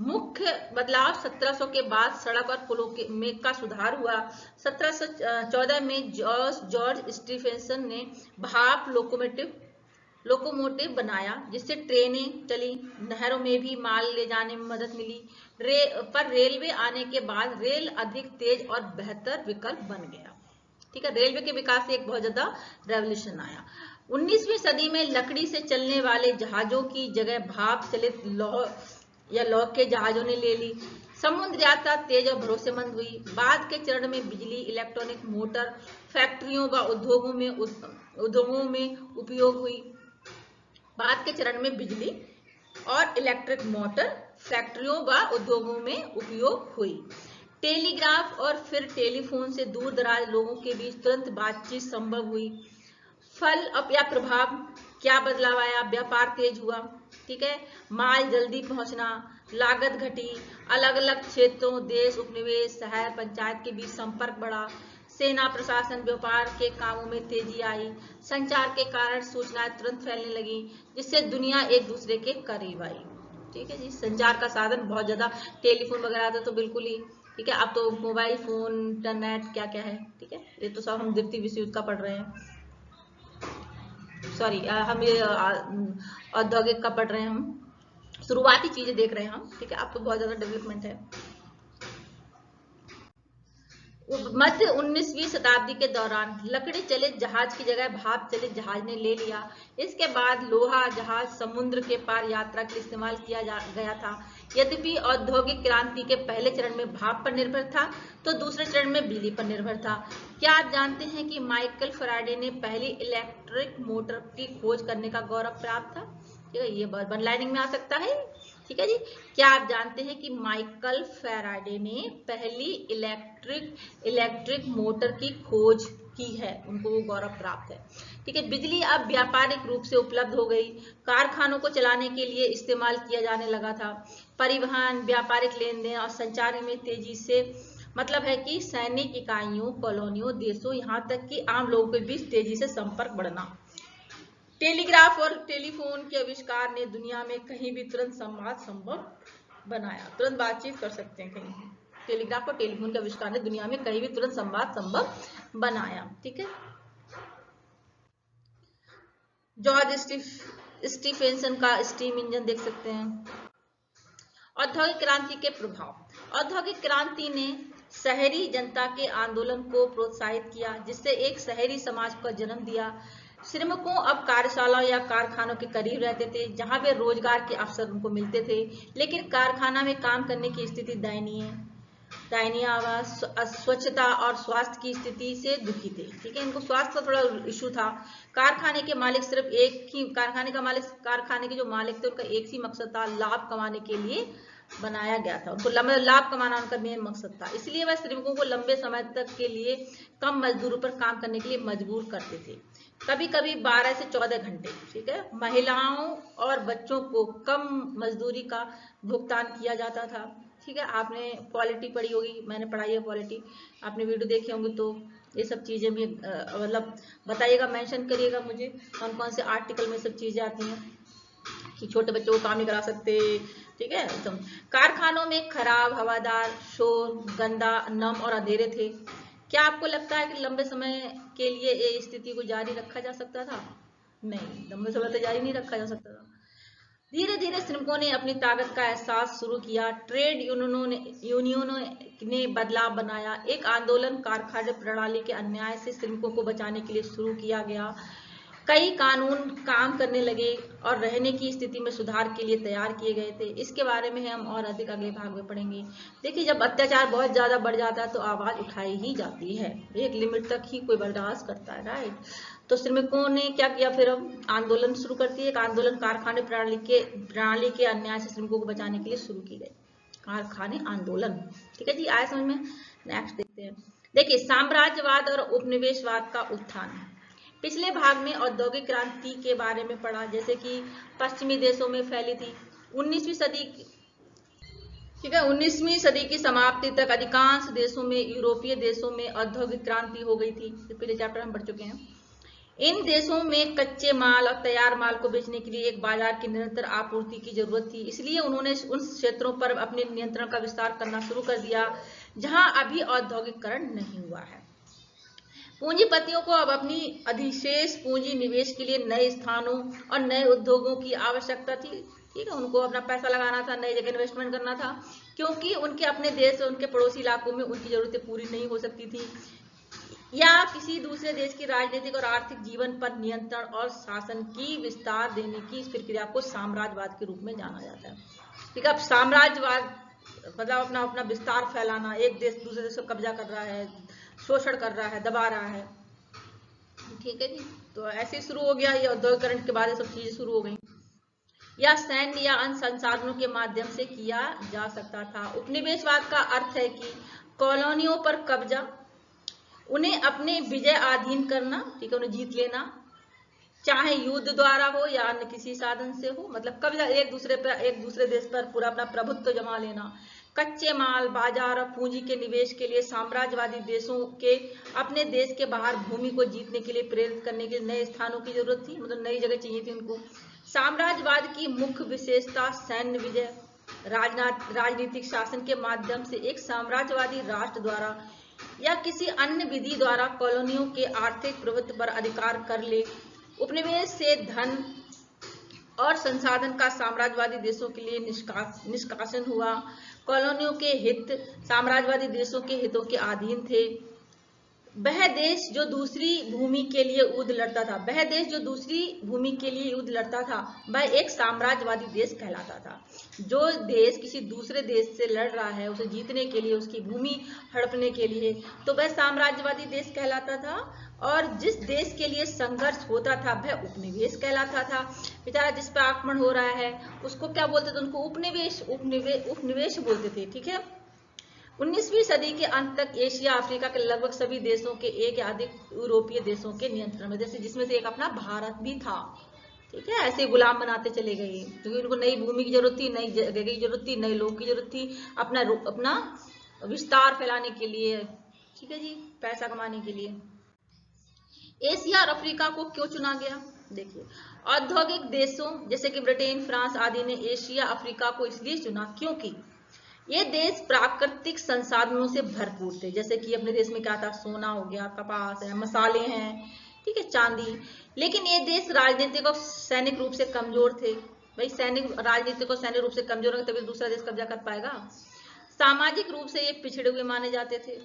मुख्य बदलाव 1700 के बाद सड़क और पुलों में का सुधार हुआ। 1714 में जॉर्ज स्टीफेंसन ने भाप लोकोमोटिव बनाया, जिससे ट्रेनें चली, नहरों में भी माल ले जाने में मदद मिली। पर रेलवे आने के बाद रेल अधिक तेज और बेहतर विकल्प बन गया, ठीक है। रेलवे के विकास से एक बहुत ज्यादा रेवोल्यूशन आया। 19वीं सदी में लकड़ी से चलने वाले जहाजों की जगह भाप चलित लौह के जहाजों ने ले ली। समुद्र यात्रा तेज और भरोसेमंद हुई। बाद के चरण में बिजली, इलेक्ट्रॉनिक मोटर फैक्ट्रियों व उद्योगों में उपयोग हुई। बाद के चरण में बिजली और इलेक्ट्रिक मोटर फैक्ट्रियों व उद्योगों में उपयोग हुई। टेलीग्राफ और फिर टेलीफोन से दूर दराज लोगों के बीच तुरंत बातचीत संभव हुई। फल या प्रभाव क्या बदलाव आया? व्यापार तेज हुआ, ठीक है, माल जल्दी पहुंचना, लागत घटी, अलग अलग क्षेत्रों, देश, उपनिवेश, शहर, पंचायत के बीच संपर्क बढ़ा, सेना, प्रशासन, व्यापार के कामों में तेजी आई। संचार के कारण सूचनाएं तुरंत फैलने लगी, जिससे दुनिया एक दूसरे के करीब आई, ठीक है जी। संचार का साधन बहुत ज्यादा, टेलीफोन वगैरह था तो बिल्कुल ही, ठीक है। अब तो मोबाइल फोन, इंटरनेट, क्या क्या है, ठीक है, ये तो सब हम द्वितीय विश्व युद्ध का पढ़ रहे हैं, सॉरी हम ये औद्योगिक का पढ़ रहे हैं, हम शुरुआती चीजें देख रहे हैं हम, ठीक है। अब तो बहुत ज्यादा डेवलपमेंट है। मध्य 19वीं शताब्दी के दौरान लकड़ी चलित जहाज की जगह भाप चलित जहाज ने ले लिया। इसके बाद लोहा जहाज समुद्र के पार यात्रा के लिए इस्तेमाल किया गया था। यद्यपि औद्योगिक क्रांति के पहले चरण में भाप पर निर्भर था, तो दूसरे चरण में बिजली पर निर्भर था। क्या आप जानते हैं कि माइकल फैराडे ने पहली इलेक्ट्रिक मोटर की खोज करने का गौरव प्राप्त था? ठीक है, ये वन लाइनिंग में आ सकता है, ठीक है जी। क्या आप जानते हैं कि माइकल फैराडे ने पहली इलेक्ट्रिक मोटर की खोज की है, उनको वो गौरव प्राप्त है, ठीक है। बिजली अब व्यापारिक रूप से उपलब्ध हो गई, कारखानों को चलाने के लिए इस्तेमाल किया जाने लगा था। परिवहन, व्यापारिक लेन देन और संचार में तेजी से, मतलब है कि सैनिक इकाइयों, कॉलोनियों, देशों, यहाँ तक कि आम लोगों के बीच तेजी से संपर्क बढ़ना। टेलीग्राफ और टेलीफोन के आविष्कार ने दुनिया में कहीं भी तुरंत संवाद संभव बनाया, तुरंत बातचीत कर सकते हैं कहीं भी। टेलीग्राफ और टेलीफोन के आविष्कार ने दुनिया में कहीं भी तुरंत संवाद संभव बनाया, ठीक है। जॉर्ज स्टीफेंसन का स्टीम इंजन देख सकते हैं। औद्योगिक क्रांति के प्रभाव। औद्योगिक क्रांति ने शहरी जनता के आंदोलन को प्रोत्साहित किया, जिससे एक शहरी समाज का जन्म दिया। श्रमिकों अब कार्यशाला या कारखानों के करीब रहते थे, जहां वे रोजगार के अवसर उनको मिलते थे, लेकिन कारखाना में काम करने की स्थिति दयनीय आवास, अस्वच्छता और स्वास्थ्य की स्थिति से दुखी थे। ठीक है, इनको स्वास्थ्य का थोड़ा इशू था। कारखाने के मालिक सिर्फ एक ही कारखाने के जो मालिक थे उनका एक ही मकसद था, लाभ कमाने के लिए बनाया गया था। उनको लाभ कमाना उनका मेन मकसद था, इसलिए वह श्रमिकों को लंबे समय तक के लिए कम मजदूरों पर काम करने के लिए मजबूर करते थे, कभी कभी 12 से 14 घंटे। ठीक है, महिलाओं और बच्चों को कम मजदूरी का भुगतान किया जाता था। ठीक है, आपने पॉलिटी पढ़ी होगी, मैंने पढ़ाई है पॉलिटी, आपने वीडियो देखे होंगे, तो ये सब चीजें भी मतलब बताइएगा, मेंशन करिएगा मुझे कौन कौन से आर्टिकल में सब चीजें आती हैं कि छोटे बच्चों को काम नहीं करा सकते। ठीक है, तो कारखानों में खराब हवादार, शोर, गंदा, नम और अंधेरे थे। क्या आपको लगता है कि लंबे समय के लिए ये स्थिति को जारी रखा जा सकता था? नहीं, लंबे समय तक जारी नहीं रखा जा सकता था। धीरे धीरे श्रमिकों ने अपनी ताकत का एहसास शुरू किया। ट्रेड यूनियनों ने बदलाव बनाया। एक आंदोलन कारखाने प्रणाली के अन्याय से श्रमिकों को बचाने के लिए शुरू किया गया। कई कानून काम करने लगे और रहने की स्थिति में सुधार के लिए तैयार किए गए थे। इसके बारे में हम और अधिक अगले भाग में पढ़ेंगे। देखिए, जब अत्याचार बहुत ज्यादा बढ़ जाता है तो आवाज उठाई ही जाती है, एक लिमिट तक ही कोई बर्दाश्त करता है, राइट। तो श्रमिकों ने क्या किया, फिर अब आंदोलन शुरू करती है। एक आंदोलन कारखाने प्रणाली के अन्याय से श्रमिकों को बचाने के लिए शुरू की गई, कारखाने आंदोलन। ठीक है जी, आए समझ में। नेक्स्ट देखते हैं। देखिए, साम्राज्यवाद और उपनिवेशवाद का उत्थान। पिछले भाग में औद्योगिक क्रांति के बारे में पढ़ा, जैसे कि पश्चिमी देशों में फैली थी। 19वीं सदी, ठीक है, 19वीं सदी की समाप्ति तक अधिकांश देशों में, यूरोपीय देशों में औद्योगिक क्रांति हो गई थी। पहले चैप्टर हम पढ़ चुके हैं। इन देशों में कच्चे माल और तैयार माल को बेचने के लिए एक बाजार की निरंतर आपूर्ति की जरूरत थी, इसलिए उन्होंने उन क्षेत्रों पर अपने नियंत्रण का विस्तार करना शुरू कर दिया जहां अभी औद्योगिकरण नहीं हुआ है। पूंजीपतियों को अब अपनी अधिशेष पूंजी निवेश के लिए नए स्थानों और नए उद्योगों की आवश्यकता थी। ठीक है, उनको अपना पैसा लगाना था, नई जगह इन्वेस्टमेंट करना था, क्योंकि उनके अपने देश और उनके पड़ोसी इलाकों में उनकी जरूरतें पूरी नहीं हो सकती थी, या किसी दूसरे देश की राजनीतिक और आर्थिक जीवन पर नियंत्रण और शासन की विस्तार देने की इस प्रक्रिया को साम्राज्यवाद के रूप में जाना जाता है। ठीक है, अब साम्राज्यवाद मतलब अपना अपना विस्तार फैलाना, एक देश दूसरे देश को कब्जा कर रहा है, शोषण कर रहा है, दबा रहा है। ठीक है जी, तो ऐसे शुरू हो गया, ये औद्योगिकरण के बाद ये सब चीजें शुरू हो गई। या सैन्य या अन्य संसाधनों के माध्यम से किया जा सकता था। उपनिवेशवाद का अर्थ है कि कॉलोनियों पर कब्जा, उन्हें अपने विजय अधीन करना, ठीक है, उन्हें जीत लेना, चाहे युद्ध द्वारा हो या अन्य किसी साधन से हो, मतलब कब्जा, एक दूसरे देश पर पूरा अपना प्रभुत्व जमा लेना। कच्चे माल, बाजार और पूंजी के निवेश के लिए साम्राज्यवादी देशों के अपने देश के बाहर भूमि को जीतने के लिए प्रेरित करने के नए स्थानों की जरूरत थी, मतलब नई जगह चाहिए थी उनको। साम्राज्यवाद की मुख्य विशेषता सैन्य विजय, राजनीतिक शासन के माध्यम से एक साम्राज्यवादी राष्ट्र द्वारा या किसी अन्य विधि द्वारा कॉलोनियों के आर्थिक प्रभुत्व पर अधिकार कर ले। उपनिवेश से धन और संसाधन का साम्राज्यवादी देशों के लिए निष्कासन हुआ। कॉलोनियों के हित साम्राज्यवादी देशों के हितों के अधीन थे। वह देश जो दूसरी भूमि के लिए युद्ध लड़ता था वह एक साम्राज्यवादी देश कहलाता था। जो देश किसी दूसरे देश से लड़ रहा है उसे जीतने के लिए, उसकी भूमि हड़पने के लिए, तो वह साम्राज्यवादी देश कहलाता था। और जिस देश के लिए संघर्ष होता था वह उपनिवेश कहलाता था। बेचारा जिस पर आक्रमण हो रहा है उसको क्या बोलते थे, उनको उपनिवेश बोलते थे। ठीक है, 19वीं सदी के अंत तक एशिया, अफ्रीका के लगभग सभी देशों के एक या अधिक यूरोपीय देशों के नियंत्रण में, जैसे जिसमें से एक अपना भारत भी था। ठीक है, ऐसे गुलाम बनाते चले गए, क्योंकि उनको नई भूमि की जरूरत थी, नई जगह की जरूरत थी, नए लोग की जरूरत थी, अपना विस्तार फैलाने के लिए। ठीक है जी, पैसा कमाने के लिए। एशिया और अफ्रीका को क्यों चुना गया? देखिए, औद्योगिक देशों जैसे कि ब्रिटेन, फ्रांस आदि ने एशिया, अफ्रीका को इसलिए चुना क्योंकि ये देश प्राकृतिक संसाधनों से भरपूर थे। जैसे कि अपने देश में क्या था, सोना हो गया, कपास है, मसाले हैं, ठीक है, चांदी। लेकिन ये देश राजनीतिक और सैनिक रूप से कमजोर थे। भाई राजनीतिक और सैनिक रूप से कमजोर है तभी दूसरा देश कब्जा कर पाएगा। सामाजिक रूप से ये पिछड़े हुए माने जाते थे।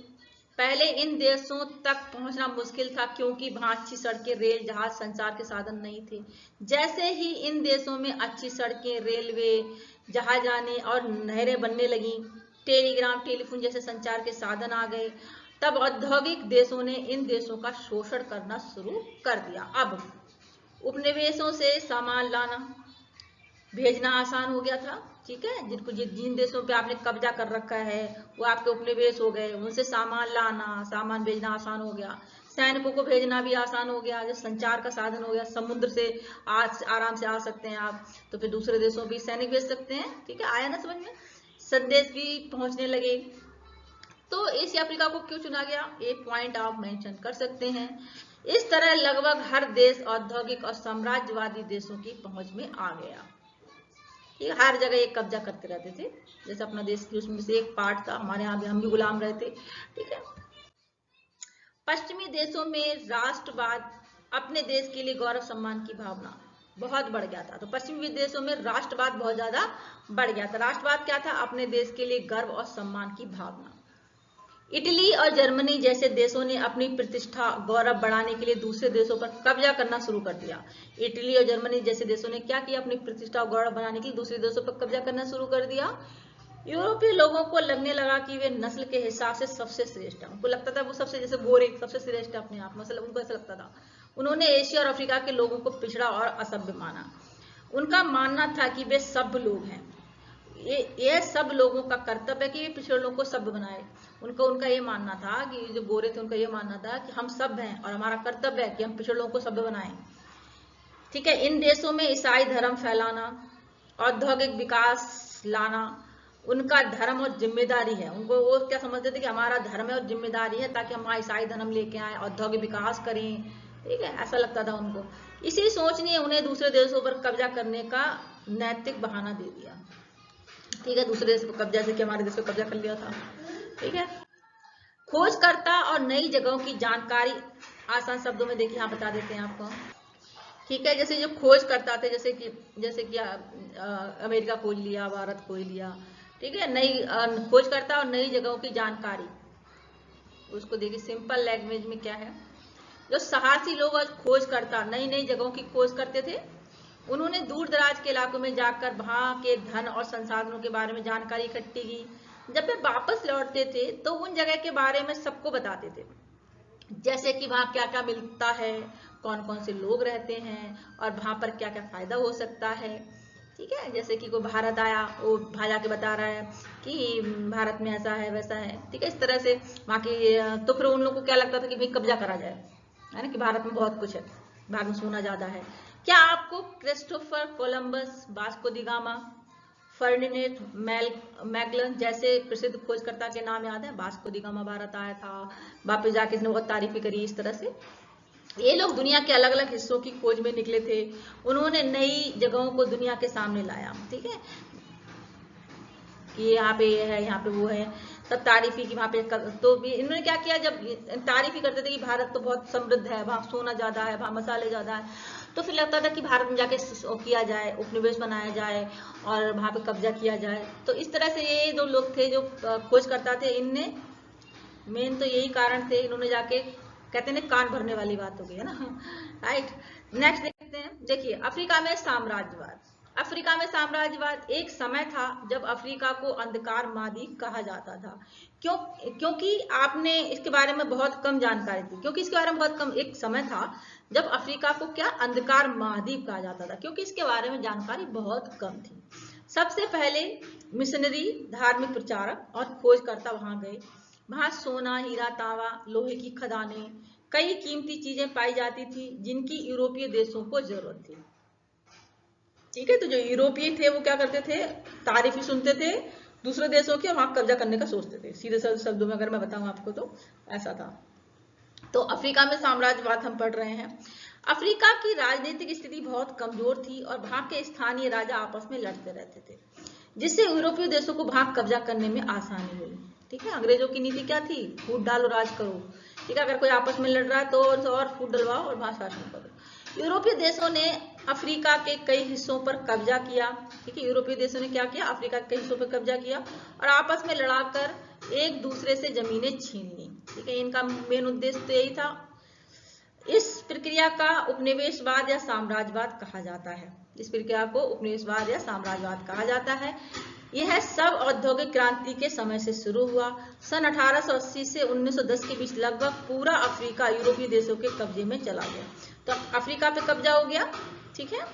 पहले इन देशों तक पहुंचना मुश्किल था क्योंकि वहां अच्छी सड़कें, रेल, जहाज, संचार के साधन नहीं थे। जैसे ही इन देशों में अच्छी सड़कें, रेलवे, जहाज आने और नहरें बनने लगी, टेलीग्राम, टेलीफोन जैसे संचार के साधन आ गए, तब औद्योगिक देशों ने इन देशों का शोषण करना शुरू कर दिया। अब उपनिवेशों से सामान लाना भेजना आसान हो गया था। ठीक है, जिन देशों पे आपने कब्जा कर रखा है वो आपके उपनिवेश हो गए, उनसे सामान लाना, सामान भेजना आसान हो गया। सैनिकों को भेजना भी आसान हो गया, जब संचार का साधन हो गया, समुद्र से आराम से आ सकते हैं आप, तो फिर दूसरे देशों भी सैनिक भेज सकते हैं। ठीक है, आया ना समझ में? संदेश भी पहुंचने लगे। तो एशिया अफ्रीका को क्यों चुना गया, एक पॉइंट आप मेंशन कर सकते हैं। इस तरह लगभग हर देश औद्योगिक और साम्राज्यवादी देशों की पहुंच में आ गया। हर जगह एक कब्जा करते रहते थे, जैसे अपना देश की उसमें से एक पार्ट था। हमारे यहाँ भी हम भी गुलाम रहे थे। ठीक है, पश्चिमी देशों में राष्ट्रवाद, अपने देश के लिए गौरव सम्मान की भावना बहुत बढ़ गया था। तो पश्चिमी देशों में राष्ट्रवाद बहुत ज्यादा बढ़ गया था। राष्ट्रवाद क्या था, अपने देश के लिए गर्व और सम्मान की भावना। इटली और जर्मनी जैसे देशों ने अपनी प्रतिष्ठा, गौरव बढ़ाने के लिए दूसरे देशों पर कब्जा करना शुरू कर दिया। इटली और जर्मनी जैसे देशों ने क्या किया, अपनी प्रतिष्ठा और गौरव बढ़ाने के लिए दूसरे देशों पर कब्जा करना शुरू कर दिया। यूरोपीय लोगों को लगने लगा कि वे नस्ल के हिसाब से सबसे श्रेष्ठ है। उनको लगता था वो सबसे, जैसे गोरे सबसे श्रेष्ठ अपने आप, मतलब उनको ऐसा लगता था। उन्होंने एशिया और अफ्रीका के लोगों को पिछड़ा और असभ्य माना। उनका मानना था कि वे सभ्य लोग हैं, ये सब लोगों का कर्तव्य है कि वे पिछड़े लोगों को सभ्य बनाए। उनका ये मानना था कि जो गोरे थे उनका ये मानना था कि हम सभ्य हैं और हमारा कर्तव्य है कि हम पिछड़े लोगों को सभ्य बनाएं। ठीक है, इन देशों में ईसाई धर्म फैलाना, औद्योगिक विकास लाना उनका धर्म और जिम्मेदारी है। उनको वो क्या समझते थे कि हमारा धर्म है और जिम्मेदारी है, ताकि हम ईसाई धर्म लेके आए, औद्योगिक विकास करें। ठीक है, ऐसा लगता था उनको। इसी सोच ने उन्हें दूसरे देशों पर कब्जा करने का नैतिक बहाना दे दिया। ठीक है, दूसरे देश पर कब्जा, जैसे कि हमारे देश पर कब्जा कर लिया था। ठीक है, खोजकर्ता और नई जगहों की जानकारी, आसान शब्दों में देखिए यहाँ बता देते हैं आपको। ठीक है, जैसे जो खोज करता थे, जैसे कि अमेरिका खोज लिया, भारत खोज लिया। ठीक है, नई खोज करता और नई जगहों की जानकारी, उसको देखिए सिंपल लैंग्वेज में क्या है। जो साहसी लोग और खोज करता नई नई जगहों की खोज करते थे, उन्होंने दूर दराज के इलाकों में जाकर वहां के धन और संसाधनों के बारे में जानकारी इकट्ठी की। जब वे वापस लौटते थे तो उन जगह के बारे में सबको बताते थे, जैसे कि वहां क्या क्या मिलता है, कौन कौन से लोग रहते हैं और वहां पर क्या क्या फायदा हो सकता है। ठीक है, जैसे कि कोई भारत आया, वो भाजा के बता रहा है कि भारत में ऐसा है वैसा है। ठीक है, इस तरह से वहां की, तो फिर उन लोगों को क्या लगता था कि भाई कब्जा करा जाए, है ना, कि भारत में बहुत कुछ है, भारत में सोना ज्यादा है। क्या आपको Christopher Columbus, Vasco D gamma, Ferdinand Magellan जैसे प्रसिद्ध खोजकर्ता के नाम याद है? वास्को डी गामा भारत आया था, वापस जाके इसने बहुत तारीफी करी। इस तरह से ये लोग दुनिया के अलग अलग हिस्सों की खोज में निकले थे। उन्होंने नई जगहों को दुनिया के सामने लाया। ठीक है, कि यहाँ पे ये है, यहाँ पे वो है, सब तारीफी की वहां पे। तो भी इन्होंने क्या किया, जब तारीफी करते थे कि भारत तो बहुत समृद्ध है, वहां सोना ज्यादा है, वहां मसाले ज्यादा है, तो फिर लगता था कि भारत में जाके किया जाए, उपनिवेश बनाया जाए और वहां पे कब्जा किया जाए। तो इस तरह से ये जो लोग थे जो खोज करता थे, इनने मेन तो यही कारण थे, इन्होंने जाके, कहते हैं कान भरने वाली बात हो गई है ना। राइट, नेक्स्ट देखते हैं। देखिए, अफ्रीका में साम्राज्यवाद। अफ्रीका में साम्राज्यवाद एक समय था जब अफ्रीका को अंधकार महाद्वीप कहा जाता था। क्योंकि आपने इसके बारे में बहुत कम जानकारी थी, क्योंकि इसके बारे में बहुत कम, एक समय था जब अफ्रीका को क्या अंधकार महाद्वीप कहा जाता था, क्योंकि इसके बारे में जानकारी बहुत कम थी। सबसे पहले मिशनरी, धार्मिक प्रचारक और खोजकर्ता वहां गए। वहां सोना, हीरा, तांबा, लोहे की खदानें, कई कीमती चीजें पाई जाती थी जिनकी यूरोपीय देशों को जरूरत थी। ठीक है, तो जो यूरोपीय थे वो क्या करते थे, तारीफी सुनते थे दूसरे देशों की, वहां कब्जा करने का सोचते थे। सीधे शब्दों में अगर मैं बताऊं आपको तो ऐसा था। तो अफ्रीका में साम्राज्यवाद हम पढ़ रहे हैं। अफ्रीका की राजनीतिक स्थिति बहुत कमजोर थी और वहां के स्थानीय राजा आपस में लड़ते रहते थे, जिससे यूरोपीय देशों को वहां कब्जा करने में आसानी हुई। ठीक है, अंग्रेजों की नीति क्या थी, फूट डालो राज करो। ठीक है, अगर कोई आपस में लड़ रहा है तो और फूट डलवाओ और वहां शासन करो। यूरोपीय देशों ने अफ्रीका के कई हिस्सों पर कब्जा किया। ठीक है, यूरोपीय देशों ने क्या किया, अफ्रीका के कई हिस्सों पर कब्जा किया और आपस में लड़ाकर एक दूसरे से जमीनें छीन ली। ठीक है, इनका मेन उद्देश्य तो यही था। इस प्रक्रिया का उपनिवेशवाद या साम्राज्यवाद कहा जाता है। इस प्रक्रिया को उपनिवेशवाद या साम्राज्यवाद कहा जाता है। यह सब औद्योगिक क्रांति के समय से शुरू हुआ। सन 1880 से 1910 के बीच लगभग पूरा अफ्रीका यूरोपीय देशों के कब्जे में चला गया। तो अफ्रीका पे कब्जा हो गया। ठीक है,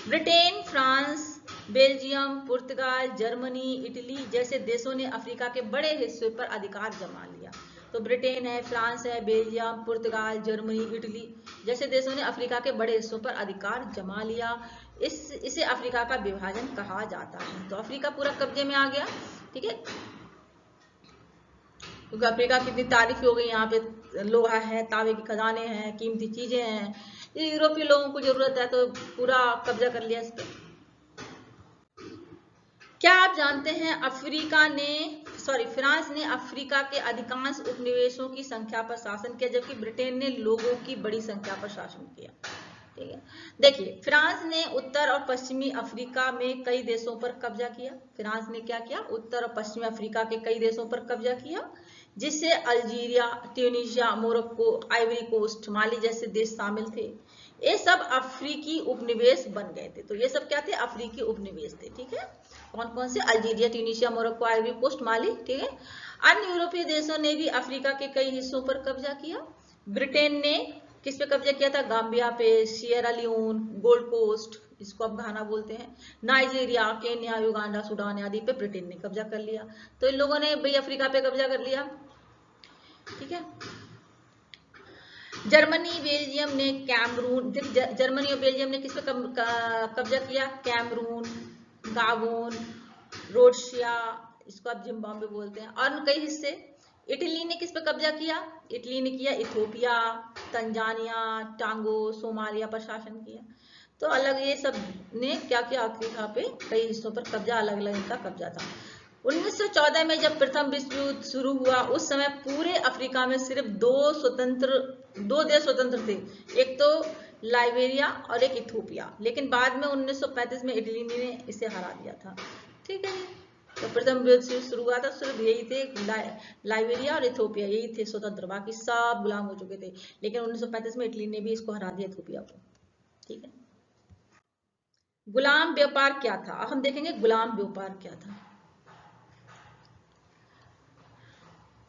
ब्रिटेन, फ्रांस, बेल्जियम, पुर्तगाल, जर्मनी, इटली जैसे देशों ने अफ्रीका के बड़े हिस्से पर अधिकार जमा लिया। तो ब्रिटेन है, फ्रांस है, बेल्जियम, पुर्तगाल, जर्मनी, इटली जैसे देशों ने अफ्रीका के बड़े हिस्सों पर अधिकार जमा लिया। इसे अफ्रीका का विभाजन कहा जाता है। तो अफ्रीका पूरा कब्जे में आ गया। ठीक है, क्योंकि अफ्रीका की इतनी तारीफ हो गई, यहाँ पे लोहा है, तांबे के खजाने हैं, कीमती चीजें हैं, यूरोपीय लोगों को जरूरत है, तो पूरा कब्जा कर लिया इस पर। क्या आप जानते हैं फ्रांस ने अफ्रीका के अधिकांश उपनिवेशों की संख्या पर शासन किया, जबकि ब्रिटेन ने लोगों की बड़ी संख्या पर शासन किया। ठीक है, देखिए फ्रांस ने उत्तर और पश्चिमी अफ्रीका में कई देशों पर कब्जा किया। फ्रांस ने क्या किया, उत्तर और पश्चिमी अफ्रीका के कई देशों पर कब्जा किया, जिससे Algeria, Tunisia, Morocco, Ivory Coast, Mali जैसे देश शामिल थे। ये सब अफ्रीकी उपनिवेश बन गए थे। तो ये सब क्या थे, अफ्रीकी उपनिवेश थे। ठीक है, कौन कौन से, Algeria, Tunisia, Morocco, Ivory Coast, Mali. ठीक है, अन्य यूरोपीय देशों ने भी अफ्रीका के कई हिस्सों पर कब्जा किया। ब्रिटेन ने किस पे कब्जा किया था, गाम्बिया पे, सियरा लियोन, गोल्ड कोस्ट, इसको अब घाना बोलते हैं, नाइजीरिया, केन्या, युगांडा, सूडान आदि पे ब्रिटेन ने कब्जा कर लिया। तो इन लोगों ने भाई अफ्रीका पे कब्जा कर लिया। ठीक है, जर्मनी, बेल्जियम ने कैमरून, जर्मनी और बेल्जियम ने किस पे कब्जा किया, कैमरून, गाबोन, रोडशिया, इसको आप जिम्बाब्वे बोलते हैं, और कई हिस्से। इटली ने किस पे कब्जा किया, इटली ने किया इथोपिया, तंजानिया, टांगो, सोमालिया पर शासन किया। तो अलग ये सब ने क्या किया, अफ्रीका पे कई हिस्सों पर कब्जा, अलग अलग इनका कब्जा था। 1914 में जब प्रथम विश्व युद्ध शुरू हुआ, उस समय पूरे अफ्रीका में सिर्फ दो देश स्वतंत्र थे, एक तो लाइबेरिया और एक इथोपिया। लेकिन बाद में 1935 में इटली ने इसे हरा दिया था। ठीक है, तो प्रथम विश्व शुरू हुआ था, सिर्फ यही थे, लाइबेरिया और इथोपिया यही थे स्वतंत्र, बाकी सब गुलाम हो चुके थे। लेकिन 1935 में इटली ने भी इसको हरा दिया, इथोपिया को। ठीक है, गुलाम व्यापार क्या था, अब हम देखेंगे गुलाम व्यापार क्या था।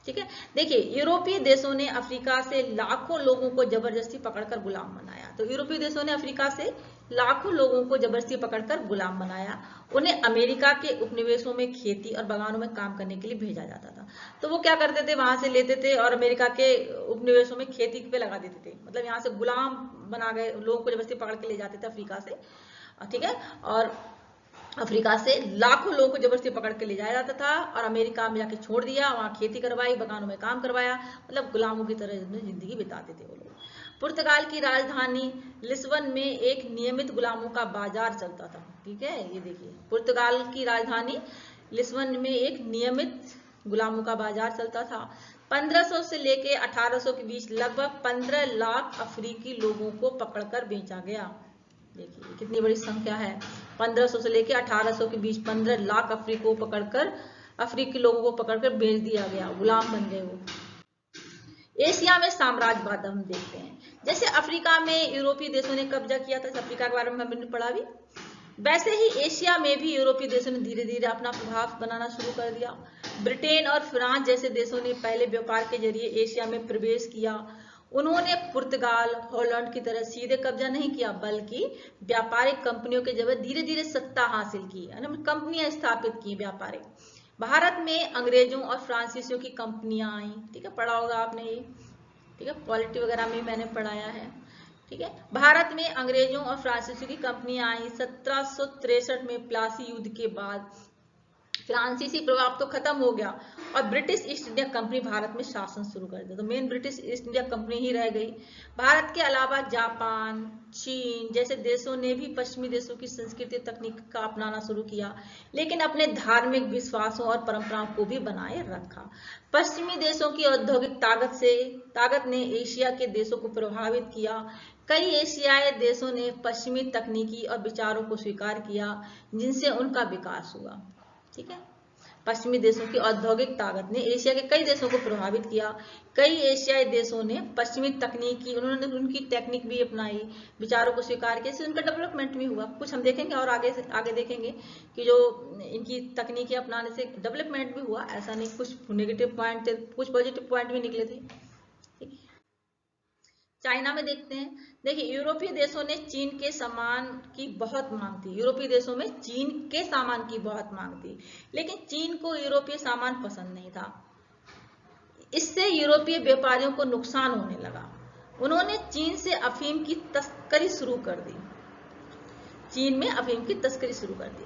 ठीक है, देखिए यूरोपीय देशों ने अफ्रीका से लाखों लोगों को जबरदस्ती पकड़कर गुलाम बनाया। तो यूरोपीय देशों ने अफ्रीका से लाखों लोगों को जबरदस्ती पकड़कर गुलाम बनाया। उन्हें अमेरिका के उपनिवेशों में खेती और बागानों में काम करने के लिए भेजा जाता था। तो वो क्या करते थे, वहां से लेते थे और अमेरिका के उपनिवेशों में खेती पे लगा देते थे। मतलब यहाँ से गुलाम बना गए लोगों को जबरदस्ती पकड़ के ले जाते थे अफ्रीका से। ठीक है, और अफ्रीका से लाखों लोगों को जबरदस्ती पकड़ के ले जाया जाता था और अमेरिका में जाके छोड़ दिया, वहां खेती करवाई, बगानों में काम करवाया, मतलब गुलामों की तरह जिंदगी बिताते थे वो लोग। पुर्तगाल की राजधानी लिस्बन में एक नियमित गुलामों का बाजार चलता था। ठीक है, ये देखिए पुर्तगाल की राजधानी लिस्बन में एक नियमित गुलामों का बाजार चलता था। 1500 से लेके 1800 के बीच लगभग 15 लाख अफ्रीकी लोगों को पकड़कर बेचा गया। देखिए कितनी बड़ी संख्या है, 1500 से लेके 1800 के बीच 15 लाख अफ्रीकी लोगों को पकड़कर बेच दिया गया, गुलाम बन गए वो। एशिया में साम्राज्यवाद हम देखते हैं। जैसे अफ्रीका में यूरोपीय देशों ने कब्जा किया था, अफ्रीका के बारे में हमने पढ़ा भी, वैसे ही एशिया में भी यूरोपीय देशों ने धीरे धीरे अपना प्रभाव बनाना शुरू कर दिया। ब्रिटेन और फ्रांस जैसे देशों ने पहले व्यापार के जरिए एशिया में प्रवेश किया। उन्होंने पुर्तगाल, हॉलैंड की तरह सीधे कब्जा नहीं किया, बल्कि व्यापारिक कंपनियों के जरिए धीरे धीरे सत्ता हासिल की, कंपनियां स्थापित की व्यापारिक। भारत में अंग्रेजों और फ्रांसीसियों की कंपनियां आई। ठीक है, पढ़ा होगा आपने ये। ठीक है, पॉलिटी वगैरह में मैंने पढ़ाया है। ठीक है, भारत में अंग्रेजों और फ्रांसीसियों की कंपनियां आई। 1763 में प्लासी युद्ध के बाद फ्रांसीसी प्रभाव तो खत्म हो गया और British East India company Bharat में शासन शुरू कर दिया। तो main British East India company ही रह गई। भारत के अलावा जापान, चीन जैसे देशों ने भी पश्चिमी देशों की संस्कृति तकनीक का अपनाना शुरू किया, लेकिन अपने धार्मिक विश्वासों और परंपराओं को भी बनाए रखा। पश्चिमी देशों की औद्योगिक ताकत ने एशिया के देशों को प्रभावित किया। कई एशियाई देशों ने पश्चिमी तकनीकी और विचारों को स्वीकार किया, जिनसे उनका विकास हुआ। ठीक है, पश्चिमी देशों की औद्योगिक ताकत ने एशिया के कई देशों को प्रभावित किया। कई एशियाई देशों ने पश्चिमी तकनीकी, उन्होंने उनकी टेक्निक भी अपनाई, विचारों को स्वीकार किया, इससे उनका डेवलपमेंट भी हुआ। कुछ हम देखेंगे और आगे देखेंगे कि जो इनकी तकनीकी अपनाने से डेवलपमेंट भी हुआ, ऐसा नहीं, कुछ नेगेटिव पॉइंट थे, कुछ पॉजिटिव पॉइंट भी निकले थे। चाइना में देखते हैं, देखिए यूरोपीय देशों ने चीन के सामान की बहुत मांग थी, यूरोपीय देशों में चीन के सामान की बहुत मांग थी, लेकिन चीन को यूरोपीय सामान पसंद नहीं था। इससे यूरोपीय व्यापारियों को नुकसान होने लगा। उन्होंने चीन से अफीम की तस्करी शुरू कर दी, चीन में अफीम की तस्करी शुरू कर दी।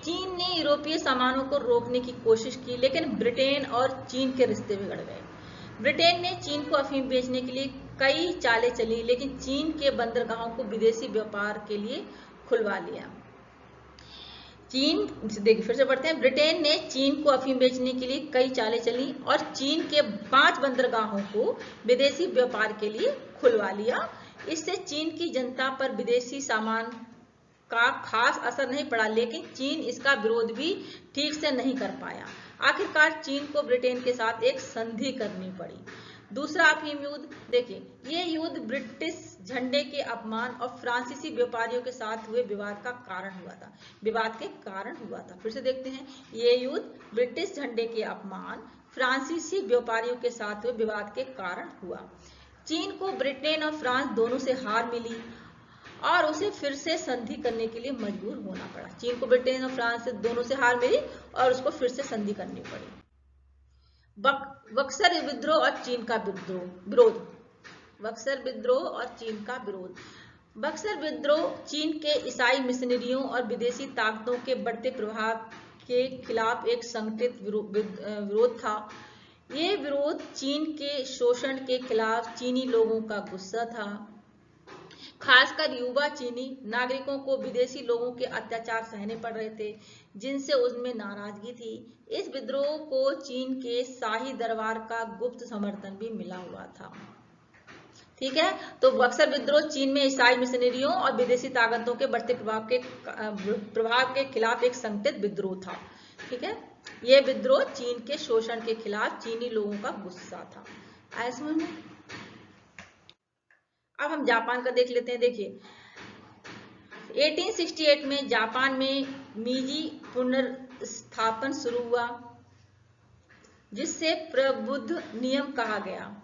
चीन ने यूरोपीय सामानों को रोकने की कोशिश की, लेकिन ब्रिटेन और चीन के रिश्ते बिगड़ गए। ब्रिटेन ने चीन को अफीम बेचने के लिए कई चालें चली, लेकिन चीन के बंदरगाहों को विदेशी व्यापार के लिए खुलवा लिया। चीन, देखिए फिर से पढ़ते हैं, ब्रिटेन ने चीन को अफीम बेचने के लिए कई चालें चली और चीन के 5 बंदरगाहों को विदेशी व्यापार के लिए खुलवा लिया। इससे चीन की जनता पर विदेशी सामान का खास असर नहीं पड़ा, लेकिन चीन इसका विरोध भी ठीक से नहीं कर पाया। आखिरकार चीन को ब्रिटेन के साथ एक संधि करनी पड़ी। दूसरा अफीम युद्ध, देखिए ये युद्ध ब्रिटिश झंडे के अपमान और फ्रांसीसी व्यापारियों के साथ हुए विवाद के कारण हुआ था। फिर से देखते हैं, ये युद्ध ब्रिटिश झंडे के अपमान, फ्रांसीसी व्यापारियों के साथ हुए विवाद के कारण हुआ। चीन को ब्रिटेन और फ्रांस दोनों से हार मिली और उसे फिर से संधि करने के लिए मजबूर होना पड़ा। चीन को ब्रिटेन और फ्रांस से दोनों से हार मिली और उसको फिर से संधि करनी पड़ी। बक्सर विद्रोह और चीन का विरोध, बक्सर विद्रोह और चीन का विरोध। बक्सर विद्रोह चीन के ईसाई मिशनरियों और विदेशी ताकतों के बढ़ते प्रभाव के खिलाफ एक संगठित विरोध था। ये विरोध चीन के शोषण के खिलाफ चीनी लोगों का गुस्सा था। खासकर युवा चीनी नागरिकों को विदेशी लोगों के अत्याचार सहने पड़ रहे थे, जिनसे उनमें नाराजगी थी। इस विद्रोह को चीन के शाही दरबार का गुप्त समर्थन भी मिला हुआ था। ठीक है, तो बक्सर विद्रोह चीन में ईसाई मिशनरियों और विदेशी ताकतों के बढ़ते प्रभाव के खिलाफ एक संगठित विद्रोह था। ठीक है, यह विद्रोह चीन के शोषण के खिलाफ चीनी लोगों का गुस्सा था। ऐसा में अब हम जापान का देख लेते हैं। देखिए 1868 में जापान में मीजी पुनर्स्थापन शुरू हुआ, जिससे प्रबुद्ध नियम कहा गया।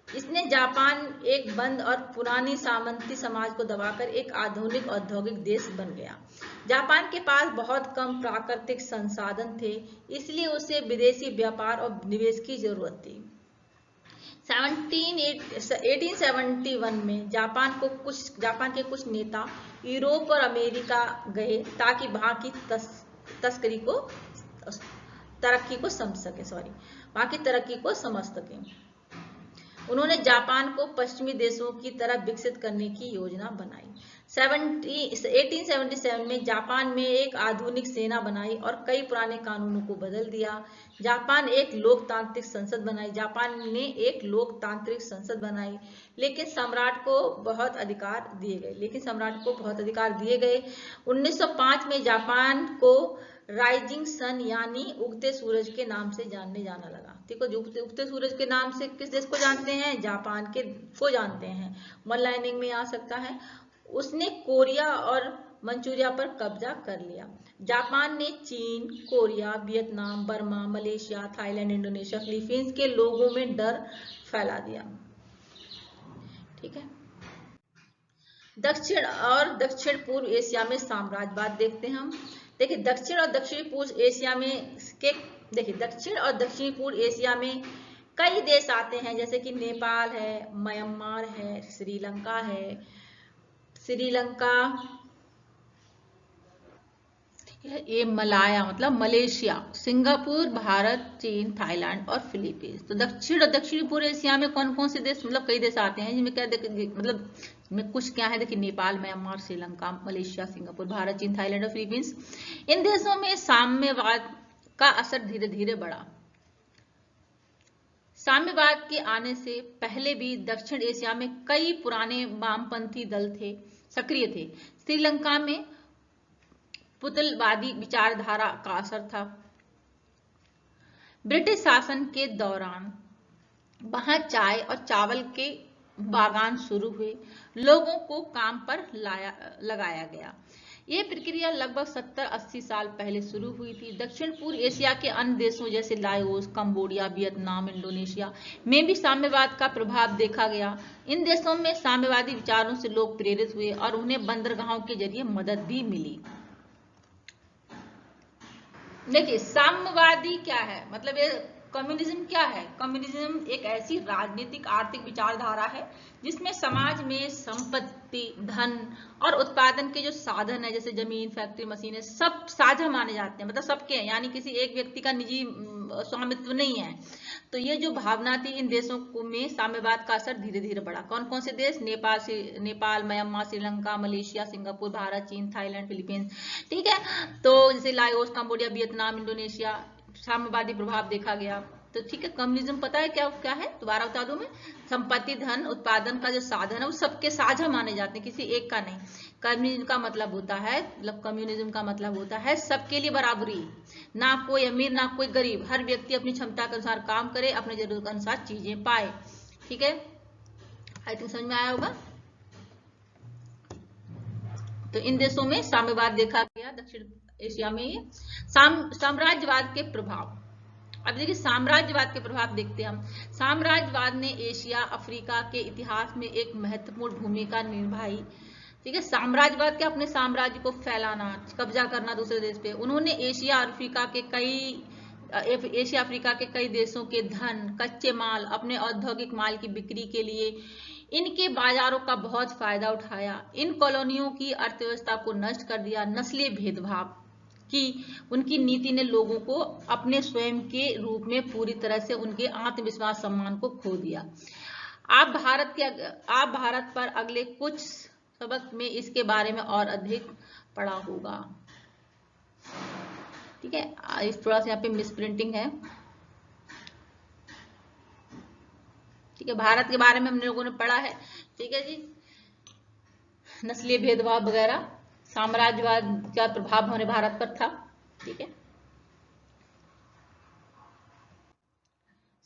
इसने जापान एक बंद और पुरानी सामंती समाज को दबाकर एक आधुनिक औद्योगिक देश बन गया। जापान के पास बहुत कम प्राकृतिक संसाधन थे, इसलिए उसे विदेशी व्यापार और निवेश की जरूरत थी। 1871 में जापान के कुछ नेता यूरोप और अमेरिका गए ताकि वहां की तरक्की को समझ सके। उन्होंने जापान को पश्चिमी देशों की तरह विकसित करने की योजना बनाई। 1877 में जापान में एक आधुनिक सेना बनाई और कई पुराने कानूनों को बदल दिया। जापान ने एक लोकतांत्रिक संसद बनाई, लेकिन सम्राट को बहुत अधिकार दिए गए। 1905 में जापान को राइजिंग सन यानी उगते सूरज के नाम से जाना लगा। ठीक है, उगते सूरज के नाम से किस देश को जानते हैं? जापान के को जानते हैं। वन लाइनिंग में आ सकता है। उसने कोरिया और मंचूरिया पर कब्जा कर लिया। जापान ने चीन, Korea, Vietnam, Burma, Malaysia, Thailand, Indonesia, Philippines के लोगों में डर फैला दिया। ठीक है, दक्षिण और दक्षिण पूर्व एशिया में साम्राज्यवाद देखते हैं हम। देखिए दक्षिण और दक्षिणी पूर्व एशिया में कई देश आते हैं, जैसे कि नेपाल है, म्यांमार है, श्रीलंका है, ये मलाया मतलब मलेशिया, सिंगापुर, भारत, चीन, थाईलैंड और फिलीपींस। तो दक्षिण और दक्षिणी पूर्व एशिया में कौन कौन से देश, मतलब कई देश आते हैं, जिनमें क्या मतलब में कुछ क्या है, देखिए Nepal, Myanmar, Sri Lanka, Malaysia, Singapore, Bharat, चीन, थाईलैंड और फिलीपींस। इन देशों में साम्यवाद का असर धीरे धीरे बढ़ा। साम्यवाद के आने से पहले भी दक्षिण एशिया में कई पुराने वामपंथी दल सक्रिय थे। श्रीलंका में पुतलवादी विचारधारा का असर था। ब्रिटिश शासन के दौरान वहां चाय और चावल के बागान शुरू हुए, लोगों को काम पर लगाया गया। ये प्रक्रिया लगभग 70-80 साल पहले शुरू हुई थी। दक्षिण पूर्व एशिया के अन्य देशों जैसे लाओस, कंबोडिया, वियतनाम, इंडोनेशिया में भी साम्यवाद का प्रभाव देखा गया। इन देशों में साम्यवादी विचारों से लोग प्रेरित हुए और उन्हें बंदरगाहों के जरिए मदद भी मिली। देखिए, साम्यवादी क्या है, मतलब ये कम्युनिज्म क्या है? कम्युनिज्म एक ऐसी राजनीतिक आर्थिक विचारधारा है जिसमें समाज में संपत्ति, धन और उत्पादन के जो साधन है, जैसे जमीन, फैक्ट्री, मशीनें, सब साझा माने जाते हैं, मतलब सबके हैं, यानी किसी एक व्यक्ति का निजी स्वामित्व नहीं है। तो ये जो भावना थी, इन देशों में साम्यवाद का असर धीरे धीरे बढ़ा। कौन कौन से देश? Nepal, Myanmar, Sri Lanka, Malaysia, Singapore, Bharat, चीन, थाईलैंड, फिलीपींस, ठीक है। तो जैसे लाओस, कंबोडिया, वियतनाम, इंडोनेशिया, साम्यवादी प्रभाव देखा गया। तो ठीक है, कम्युनिज्म पता है क्या क्या है? दोबारा बता दूं मैं। संपत्ति, धन, उत्पादन का जो साधन है वो सबके साझा माने जाते हैं, किसी एक का नहीं। कम्युनिज्म का मतलब होता है, कम्युनिज्म का मतलब होता है सबके लिए बराबरी, ना कोई अमीर ना कोई गरीब, हर व्यक्ति अपनी क्षमता के अनुसार काम करे, अपने जरूरत के अनुसार चीजें पाए। ठीक है, आई थिंक समझ में आया होगा। तो इन देशों में साम्यवाद देखा गया, दक्षिण एशिया में। ये साम्राज्यवाद के प्रभाव। अब देखिए, साम्राज्यवाद के प्रभाव देखते हैं हम। साम्राज्यवाद ने एशिया, अफ्रीका के इतिहास में एक महत्वपूर्ण भूमिका निभाई। ठीक है, साम्राज्यवाद क्या? अपने साम्राज्य को फैलाना, कब्जा करना दूसरे देश पे। उन्होंने एशिया अफ्रीका के कई देशों के धन, कच्चे माल, अपने औद्योगिक माल की बिक्री के लिए इनके बाजारों का बहुत फायदा उठाया। इन कॉलोनियों की अर्थव्यवस्था को नष्ट कर दिया। नस्लीय भेदभाव की उनकी नीति ने लोगों को अपने स्वयं के रूप में पूरी तरह से उनके आत्मविश्वास, सम्मान को खो दिया। आप भारत पर अगले कुछ सबक में इसके बारे में और अधिक पढ़ा होगा। ठीक है, इस थोड़ा सा यहाँ पे मिसप्रिंटिंग है। ठीक है, भारत के बारे में हम लोगों ने पढ़ा है। ठीक है जी, नस्लीय भेदभाव वगैरह, साम्राज्यवाद का प्रभाव हमारे भारत पर था। ठीक है,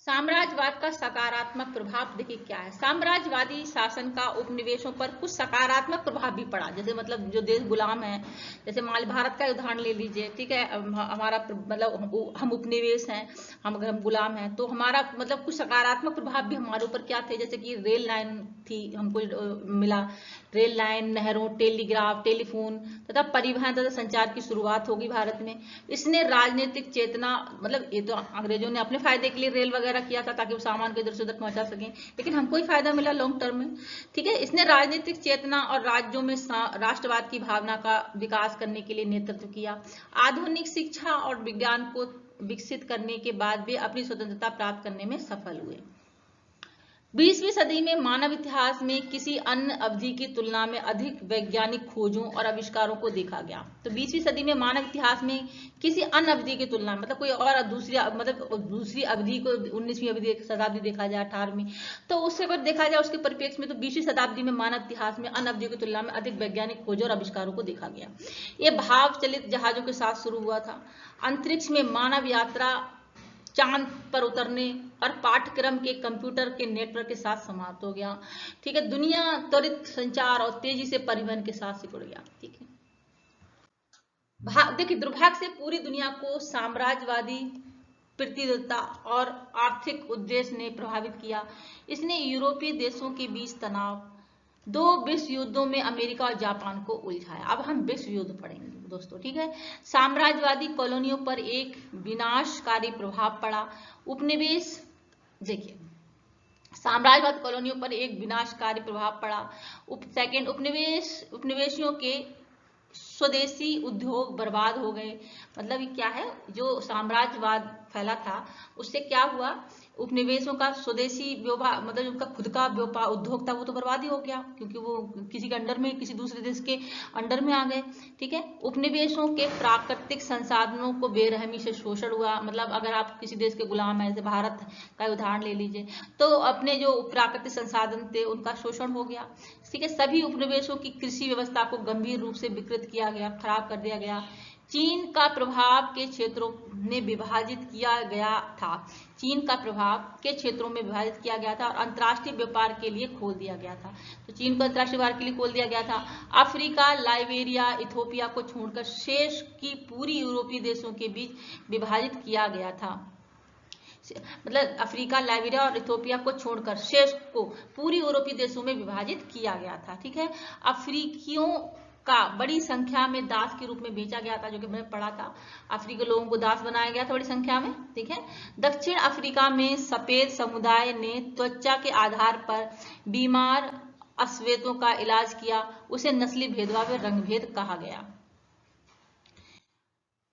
साम्राज्यवाद का सकारात्मक प्रभाव देखिए क्या है। साम्राज्यवादी शासन का उपनिवेशों पर कुछ सकारात्मक प्रभाव भी पड़ा, जैसे मतलब जो देश गुलाम है, जैसे मान भारत का उदाहरण ले लीजिए। ठीक है, हमारा मतलब हम उपनिवेश हैं, अगर हम गुलाम हैं तो हमारा मतलब कुछ सकारात्मक प्रभाव भी हमारे ऊपर क्या थे, जैसे कि रेल लाइन थी, हमको मिला रेल लाइन, नहरों, टेलीग्राफ, टेलीफोन तथा परिवहन तथा संचार की शुरुआत होगी भारत में। इसने राजनीतिक चेतना, मतलब ये तो अंग्रेजों ने अपने फायदे के लिए रेल वगैरह किया था ताकि वो सामान को इधर से उधर पहुंचा सकें, लेकिन हमको ही फायदा मिला लॉन्ग टर्म में। ठीक है, इसने राजनीतिक चेतना और राज्यों में राष्ट्रवाद की भावना का विकास करने के लिए नेतृत्व किया। आधुनिक शिक्षा और विज्ञान को विकसित करने के बाद वे अपनी स्वतंत्रता प्राप्त करने में सफल हुए। 20वीं सदी में मानव इतिहास में किसी अन्य अवधि की तुलना में अधिक वैज्ञानिक खोजों और आविष्कारों को देखा गया। तो 20वीं सदी में मानव इतिहास में किसी अन्य अवधि की तुलना में, मतलब कोई और दूसरी अवधि को 19वीं अवधि शताब्दी देखा जाए, 18वीं, तो उससे अगर देखा जाए उसके परिप्रेक्ष्य में, तो 20वीं शताब्दी में मानव इतिहास में अन्य अवधि की तुलना में अधिक वैज्ञानिक खोजों और आविष्कारों को देखा गया। ये भाव चलित जहाजों के साथ शुरू हुआ था। अंतरिक्ष में मानव यात्रा, चांद पर उतरने और पाठ्यक्रम के कंप्यूटर के नेटवर्क के साथ समाप्त हो गया। ठीक है, दुनिया त्वरित संचार और तेजी से परिवहन के साथ सिकुड़ गया। ठीक है, देखिए दुर्भाग्य से पूरी दुनिया को साम्राज्यवादी प्रतिद्वंद्विता और आर्थिक उद्देश्य ने प्रभावित किया। इसने यूरोपीय देशों के बीच तनाव, 2 विश्व युद्धों में अमेरिका और जापान को उलझाया। अब हम विश्व युद्ध पढ़ेंगे दोस्तों। ठीक है, साम्राज्यवादी कॉलोनियों पर एक विनाशकारी प्रभाव पड़ा। उपनिवेश, देखिए साम्राज्यवाद कॉलोनियों पर एक विनाशकारी प्रभाव पड़ा। सेकंड, उपनिवेशियों के स्वदेशी उद्योग बर्बाद हो गए। मतलब क्या है, जो साम्राज्यवाद फैला था उससे क्या हुआ, उपनिवेशों का स्वदेशी व्यापार, मतलब उनका खुद का व्यापार उद्योग था, वो तो बर्बाद ही हो गया, क्योंकि वो किसी के अंडर में, किसी दूसरे देश के अंडर में आ गए। ठीक है, उपनिवेशों के प्राकृतिक संसाधनों को बेरहमी से शोषण हुआ। मतलब अगर आप किसी देश के गुलाम हैं, जैसे भारत का उदाहरण ले लीजिए, तो अपने जो प्राकृतिक संसाधन थे उनका शोषण हो गया। ठीक है, सभी उपनिवेशों की कृषि व्यवस्था को गंभीर रूप से विकृत किया गया, खराब कर दिया गया। चीन का प्रभाव के क्षेत्रों में विभाजित किया गया था। चीन का प्रभाव के क्षेत्रों में विभाजित किया गया था और अंतर्राष्ट्रीय व्यापार के लिए खोल दिया गया था। तो चीन को अंतर्राष्ट्रीय व्यापार के लिए खोल दिया गया था। अफ्रीका, लाइबेरिया, इथियोपिया को छोड़कर शेष की पूरी यूरोपीय देशों के बीच विभाजित किया गया था। मतलब अफ्रीका, लाइबेरिया और इथियोपिया को छोड़कर शेष को पूरी यूरोपीय देशों में विभाजित किया गया था। ठीक है। अफ्रीकियों का बड़ी संख्या में दास के रूप में बेचा गया था, जो कि मैंने पढ़ा था। अफ्रीकी लोगों को दास बनाया गया था बड़ी संख्या में। ठीक है। दक्षिण अफ्रीका में सफेद समुदाय ने त्वचा के आधार पर बीमार अश्वेतों का इलाज किया। उसे नस्ली भेदभाव या रंगभेद कहा गया।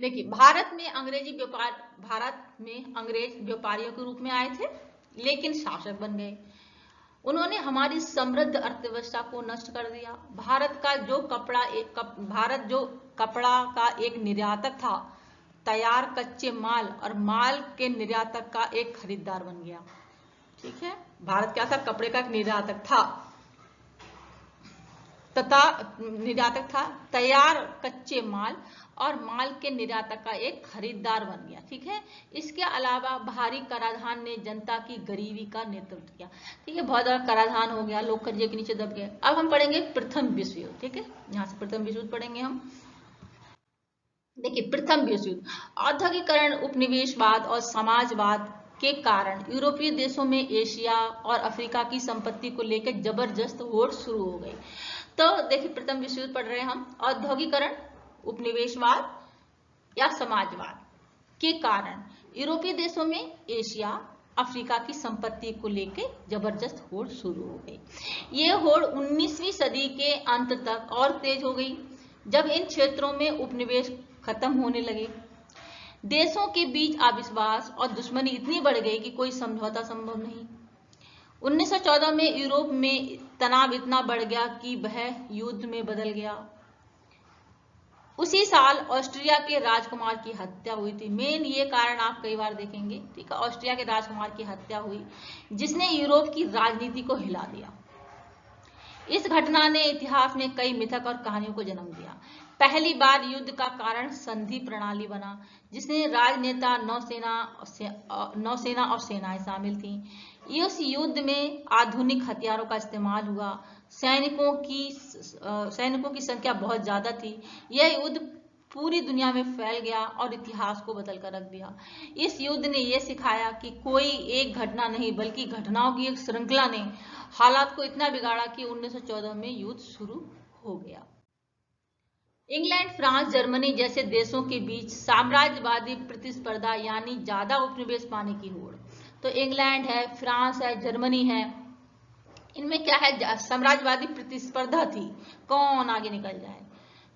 देखिए, भारत में अंग्रेज व्यापारियों के रूप में आए थे, लेकिन शासक बन गए। उन्होंने हमारी समृद्ध अर्थव्यवस्था को नष्ट कर दिया। भारत जो कपड़ा का एक निर्यातक था, तैयार कच्चे माल और माल के निर्यातक का एक खरीदार बन गया। ठीक है। भारत क्या था? कपड़े का एक निर्यातक था तैयार कच्चे माल और माल के निर्यातक का एक खरीदार बन गया। ठीक है। इसके अलावा भारी कराधान ने जनता की गरीबी का नेतृत्व किया। ठीक है। बहुत ज्यादा कराधान हो गया, लोग कर्जे के नीचे दब गए। अब हम पढ़ेंगे प्रथम विश्व युद्ध। ठीक है। यहाँ से प्रथम विश्व युद्ध पढ़ेंगे हम। देखिए, प्रथम विश्व युद्ध, औद्योगिकरण, उपनिवेशवाद और समाजवाद के कारण यूरोपीय देशों में एशिया और अफ्रीका की संपत्ति को लेकर जबरदस्त होड़ शुरू हो गई। तो देखिए, प्रथम विश्व युद्ध पढ़ रहे हैं हम। औद्योगिकरण, उपनिवेशवाद या समाजवाद के कारण यूरोपीय देशों में एशिया, अफ्रीका की संपत्ति को लेकर जबरदस्त होड़ शुरू हो गई। ये होड़ 19वीं सदी के अंत तक और तेज हो गई, जब इन क्षेत्रों में उपनिवेश खत्म होने लगे। देशों के बीच अविश्वास और दुश्मनी इतनी बढ़ गई कि कोई समझौता संभव नहीं। 1914 में यूरोप में तनाव इतना बढ़ गया कि वह युद्ध में बदल गया। उसी साल ऑस्ट्रिया के राजकुमार की हत्या हुई थी। मेन ये कारण आप कई बार देखेंगे। ठीक है। ऑस्ट्रिया के राजकुमार की हत्या हुई, जिसने यूरोप की राजनीति को हिला दिया। इस घटना ने इतिहास में कई मिथक और कहानियों को जन्म दिया। पहली बार युद्ध का कारण संधि प्रणाली बना, जिसने राजनेता, नौसेना और सेनाएं शामिल थीं। इस युद्ध में आधुनिक हथियारों का इस्तेमाल हुआ। सैनिकों की संख्या बहुत ज्यादा थी। यह युद्ध पूरी दुनिया में फैल गया और इतिहास को बदल कर रख दिया। इस युद्ध ने यह सिखाया कि कोई एक घटना नहीं, बल्कि घटनाओं की एक श्रृंखला ने हालात को इतना बिगाड़ा कि 1914 में युद्ध शुरू हो गया। इंग्लैंड, फ्रांस, जर्मनी जैसे देशों के बीच साम्राज्यवादी प्रतिस्पर्धा, यानी ज्यादा उपनिवेश पाने की होड़। तो इंग्लैंड है, फ्रांस है, जर्मनी है, इनमें क्या है? साम्राज्यवादी प्रतिस्पर्धा थी, कौन आगे निकल जाए।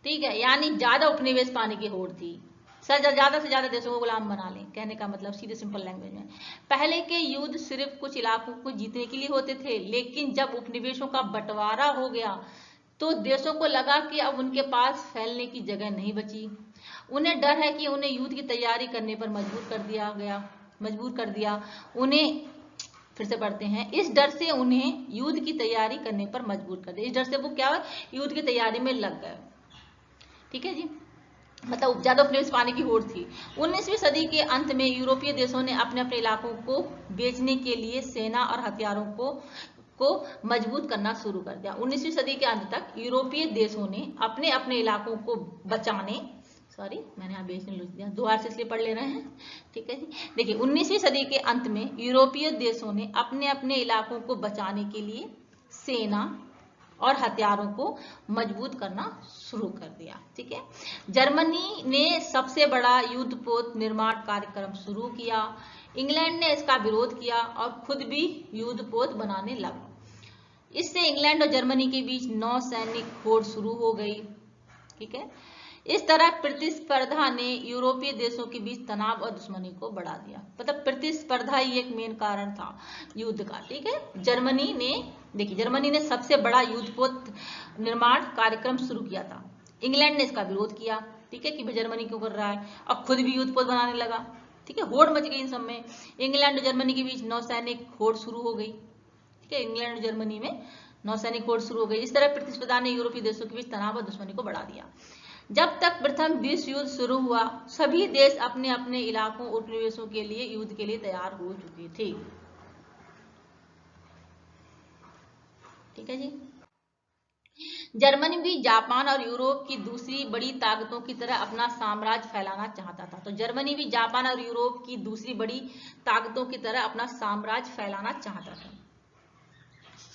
ठीक है। यानी ज्यादा उपनिवेश पाने की होड़ थी। ज्यादा से ज्यादा देशों को गुलाम बना लें, कहने का मतलब सीधे सिंपल लैंग्वेज में। पहले के युद्ध सिर्फ कुछ इलाकों को जीतने के लिए होते थे, लेकिन जब उपनिवेशों का बंटवारा हो गया तो देशों को लगा कि अब उनके पास फैलने की जगह नहीं बची। उन्हें डर है कि उन्हें युद्ध की तैयारी करने पर मजबूर कर दिया। उन्हें फिर से पढ़ते हैं। इस डर से उन्हें युद्ध की तैयारी करने पर मजबूर कर दिया। इस डर से वो क्या है? युद्ध की तैयारी में लग गए। ठीक है जी। मतलब ज्यादा उपनिवेश पाने की होड़ थी। 19वीं सदी के अंत में यूरोपीय देशों ने अपने अपने इलाकों को बेचने के लिए सेना और हथियारों को मजबूत करना शुरू कर दिया। 19वीं सदी के अंत तक यूरोपीय देशों ने अपने अपने इलाकों को बचाने, मैंने यहाँ बेचने लिख दिया, दोबारा से इसलिए पढ़ ले रहे हैं। ठीक है जी। देखिए, 19वीं सदी के अंत में यूरोपीय देशों ने अपने अपने इलाकों को बचाने के लिए सेना और हथियारों को मजबूत करना शुरू कर दिया। ठीक है। जर्मनी ने सबसे बड़ा युद्धपोत निर्माण कार्यक्रम शुरू किया। इंग्लैंड ने इसका विरोध किया और खुद भी युद्धपोत बनाने लगा। इससे इंग्लैंड और जर्मनी के बीच नौसैनिक होड़ शुरू हो गई। ठीक है। इस तरह प्रतिस्पर्धा ने यूरोपीय देशों के बीच तनाव और दुश्मनी को बढ़ा दिया। मतलब प्रतिस्पर्धा ही एक मेन कारण था युद्ध का। ठीक है। जर्मनी ने सबसे बड़ा युद्धपोत निर्माण कार्यक्रम शुरू किया था। इंग्लैंड ने इसका विरोध किया। ठीक है, कि जर्मनी क्यों कर रहा है, और खुद भी युद्धपोत बनाने लगा। ठीक है। होड़ मच गई इन सब में। इंग्लैंड और जर्मनी के बीच नौसैनिक होड़ शुरू हो गई। ठीक है। इंग्लैंड और जर्मनी में नौसैनिक होड़ शुरू हो गई। इस तरह प्रतिस्पर्धा ने यूरोपीय देशों के बीच तनाव और दुश्मनी को बढ़ा दिया। जब तक प्रथम विश्व युद्ध शुरू हुआ सभी देश अपने अपने इलाकों उपनिवेशों के लिए युद्ध के लिए तैयार हो चुके थे। ठीक है जी। जर्मनी भी जापान और यूरोप की दूसरी बड़ी ताकतों की तरह अपना साम्राज्य फैलाना चाहता था। तो जर्मनी भी जापान और यूरोप की दूसरी बड़ी ताकतों की तरह अपना साम्राज्य फैलाना चाहता था।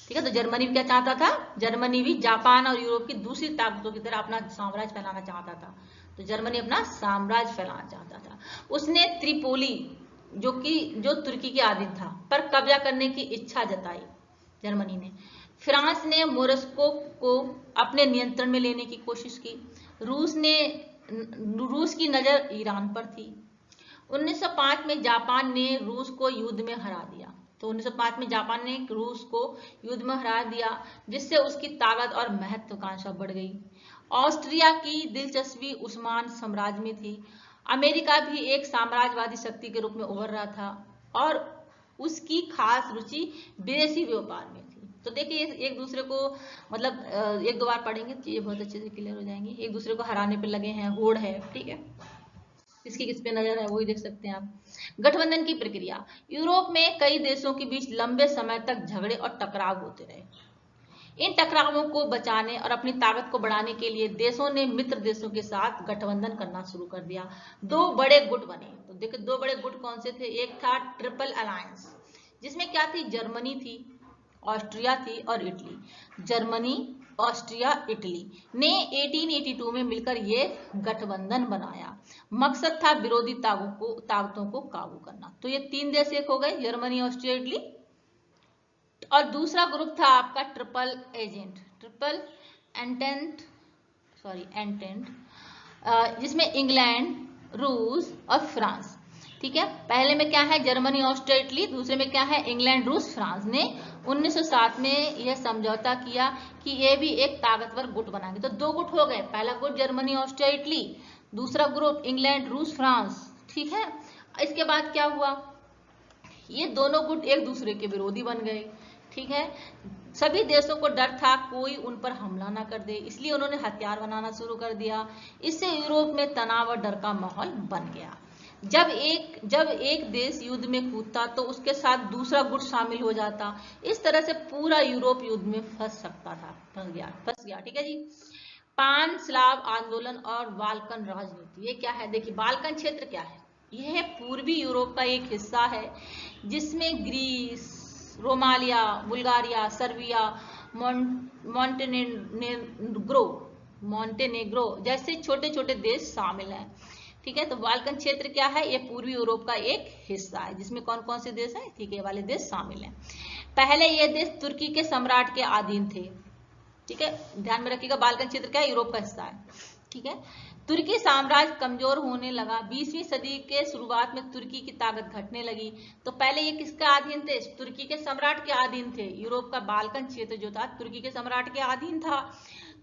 ठीक है, तो जर्मनी भी क्या चाहता था? जर्मनी भी जापान और यूरोप की दूसरी ताकतों की तरह अपना साम्राज्य फैलाना चाहता था। तो जर्मनी अपना साम्राज्य फैलाना चाहता था। उसने त्रिपोली जो तुर्की के अधीन था पर कब्जा करने की इच्छा जताई जर्मनी ने। फ्रांस ने मोरस्को को अपने नियंत्रण में लेने की कोशिश की। रूस की नजर ईरान पर थी। 1905 में जापान ने रूस को युद्ध में हरा दिया। तो 1905 में जापान ने रूस को युद्ध में हरा दिया, जिससे उसकी ताकत और महत्वाकांक्षा बढ़ गई। ऑस्ट्रिया की दिलचस्पी उस्मान साम्राज्य में थी। अमेरिका भी एक साम्राज्यवादी शक्ति के रूप में उभर रहा था और उसकी खास रुचि विदेशी व्यापार में थी। तो देखिए एक दूसरे को मतलब एक दो बार पढ़ेंगे चीजें बहुत अच्छे से क्लियर हो जाएंगी। एक दूसरे को हराने पे लगे हैं, होड़ है। ठीक है, किसकी किस पे नजर है वही देख सकते हैं आप। गठबंधन की प्रक्रिया। यूरोप में कई देशों के बीच लंबे समय तक झगड़े और टकराव होते रहे। इन टकरावों को बचाने और अपनी ताकत को बढ़ाने के लिए देशों ने मित्र देशों के साथ गठबंधन करना शुरू कर दिया। दो बड़े गुट बने। तो देखिए दो बड़े गुट कौन से थे? एक था ट्रिपल अलायंस, जिसमें क्या थी? जर्मनी थी, ऑस्ट्रिया थी और इटली। जर्मनी, ऑस्ट्रिया, इटली ने 1882 में मिलकर ये गठबंधन बनाया। मकसद था विरोधी ताकतों को काबू करना। तो ये तीन देश एक हो गए, जर्मनी, ऑस्ट्रिया, इटली। और दूसरा ग्रुप था आपका ट्रिपल एंटेंट, जिसमें इंग्लैंड, रूस और फ्रांस। ठीक है, पहले में क्या है? Germany, Austria, Italy. दूसरे में क्या है? इंग्लैंड, रूस, फ्रांस ने 1907 में यह समझौता किया कि ये भी एक ताकतवर गुट बनाएंगे। तो दो गुट हो गए, पहला गुट जर्मनी, ऑस्ट्रिया, इटली, दूसरा ग्रुप इंग्लैंड, रूस, फ्रांस। ठीक है, इसके बाद क्या हुआ? ये दोनों गुट एक दूसरे के विरोधी बन गए। ठीक है, सभी देशों को डर था कोई उन पर हमला ना कर दे, इसलिए उन्होंने हथियार बनाना शुरू कर दिया। इससे यूरोप में तनाव और डर का माहौल बन गया। जब एक देश युद्ध में कूदता तो उसके साथ दूसरा गुट शामिल हो जाता। इस तरह से पूरा यूरोप युद्ध में फंस सकता था, फंस गया। ठीक है जी। पान स्लाव आंदोलन और बाल्कन राजनीति, ये क्या है? देखिए बाल्कन क्षेत्र क्या है? यह पूर्वी यूरोप का एक हिस्सा है जिसमें ग्रीस, रोमालिया, बुल्गारिया, सर्बिया, मॉन्टेनेग्रो जैसे छोटे छोटे देश शामिल हैं। ठीक है, तो बाल्कन क्षेत्र क्या है? ये पूर्वी यूरोप का एक हिस्सा है जिसमें कौन कौन से देश हैं? ठीक है, वाले देश शामिल हैं। पहले ये देश तुर्की के सम्राट के अधीन थे। ठीक है, ध्यान में रखिएगा बाल्कन क्षेत्र क्या है? यूरोप का हिस्सा है। ठीक है, तुर्की साम्राज्य कमजोर होने लगा। 20वीं सदी के शुरुआत में तुर्की की ताकत घटने लगी। तो पहले ये किसका अधीन थे? तुर्की के सम्राट के अधीन थे। यूरोप का बाल्कन क्षेत्र जो था तुर्की के सम्राट के अधीन था।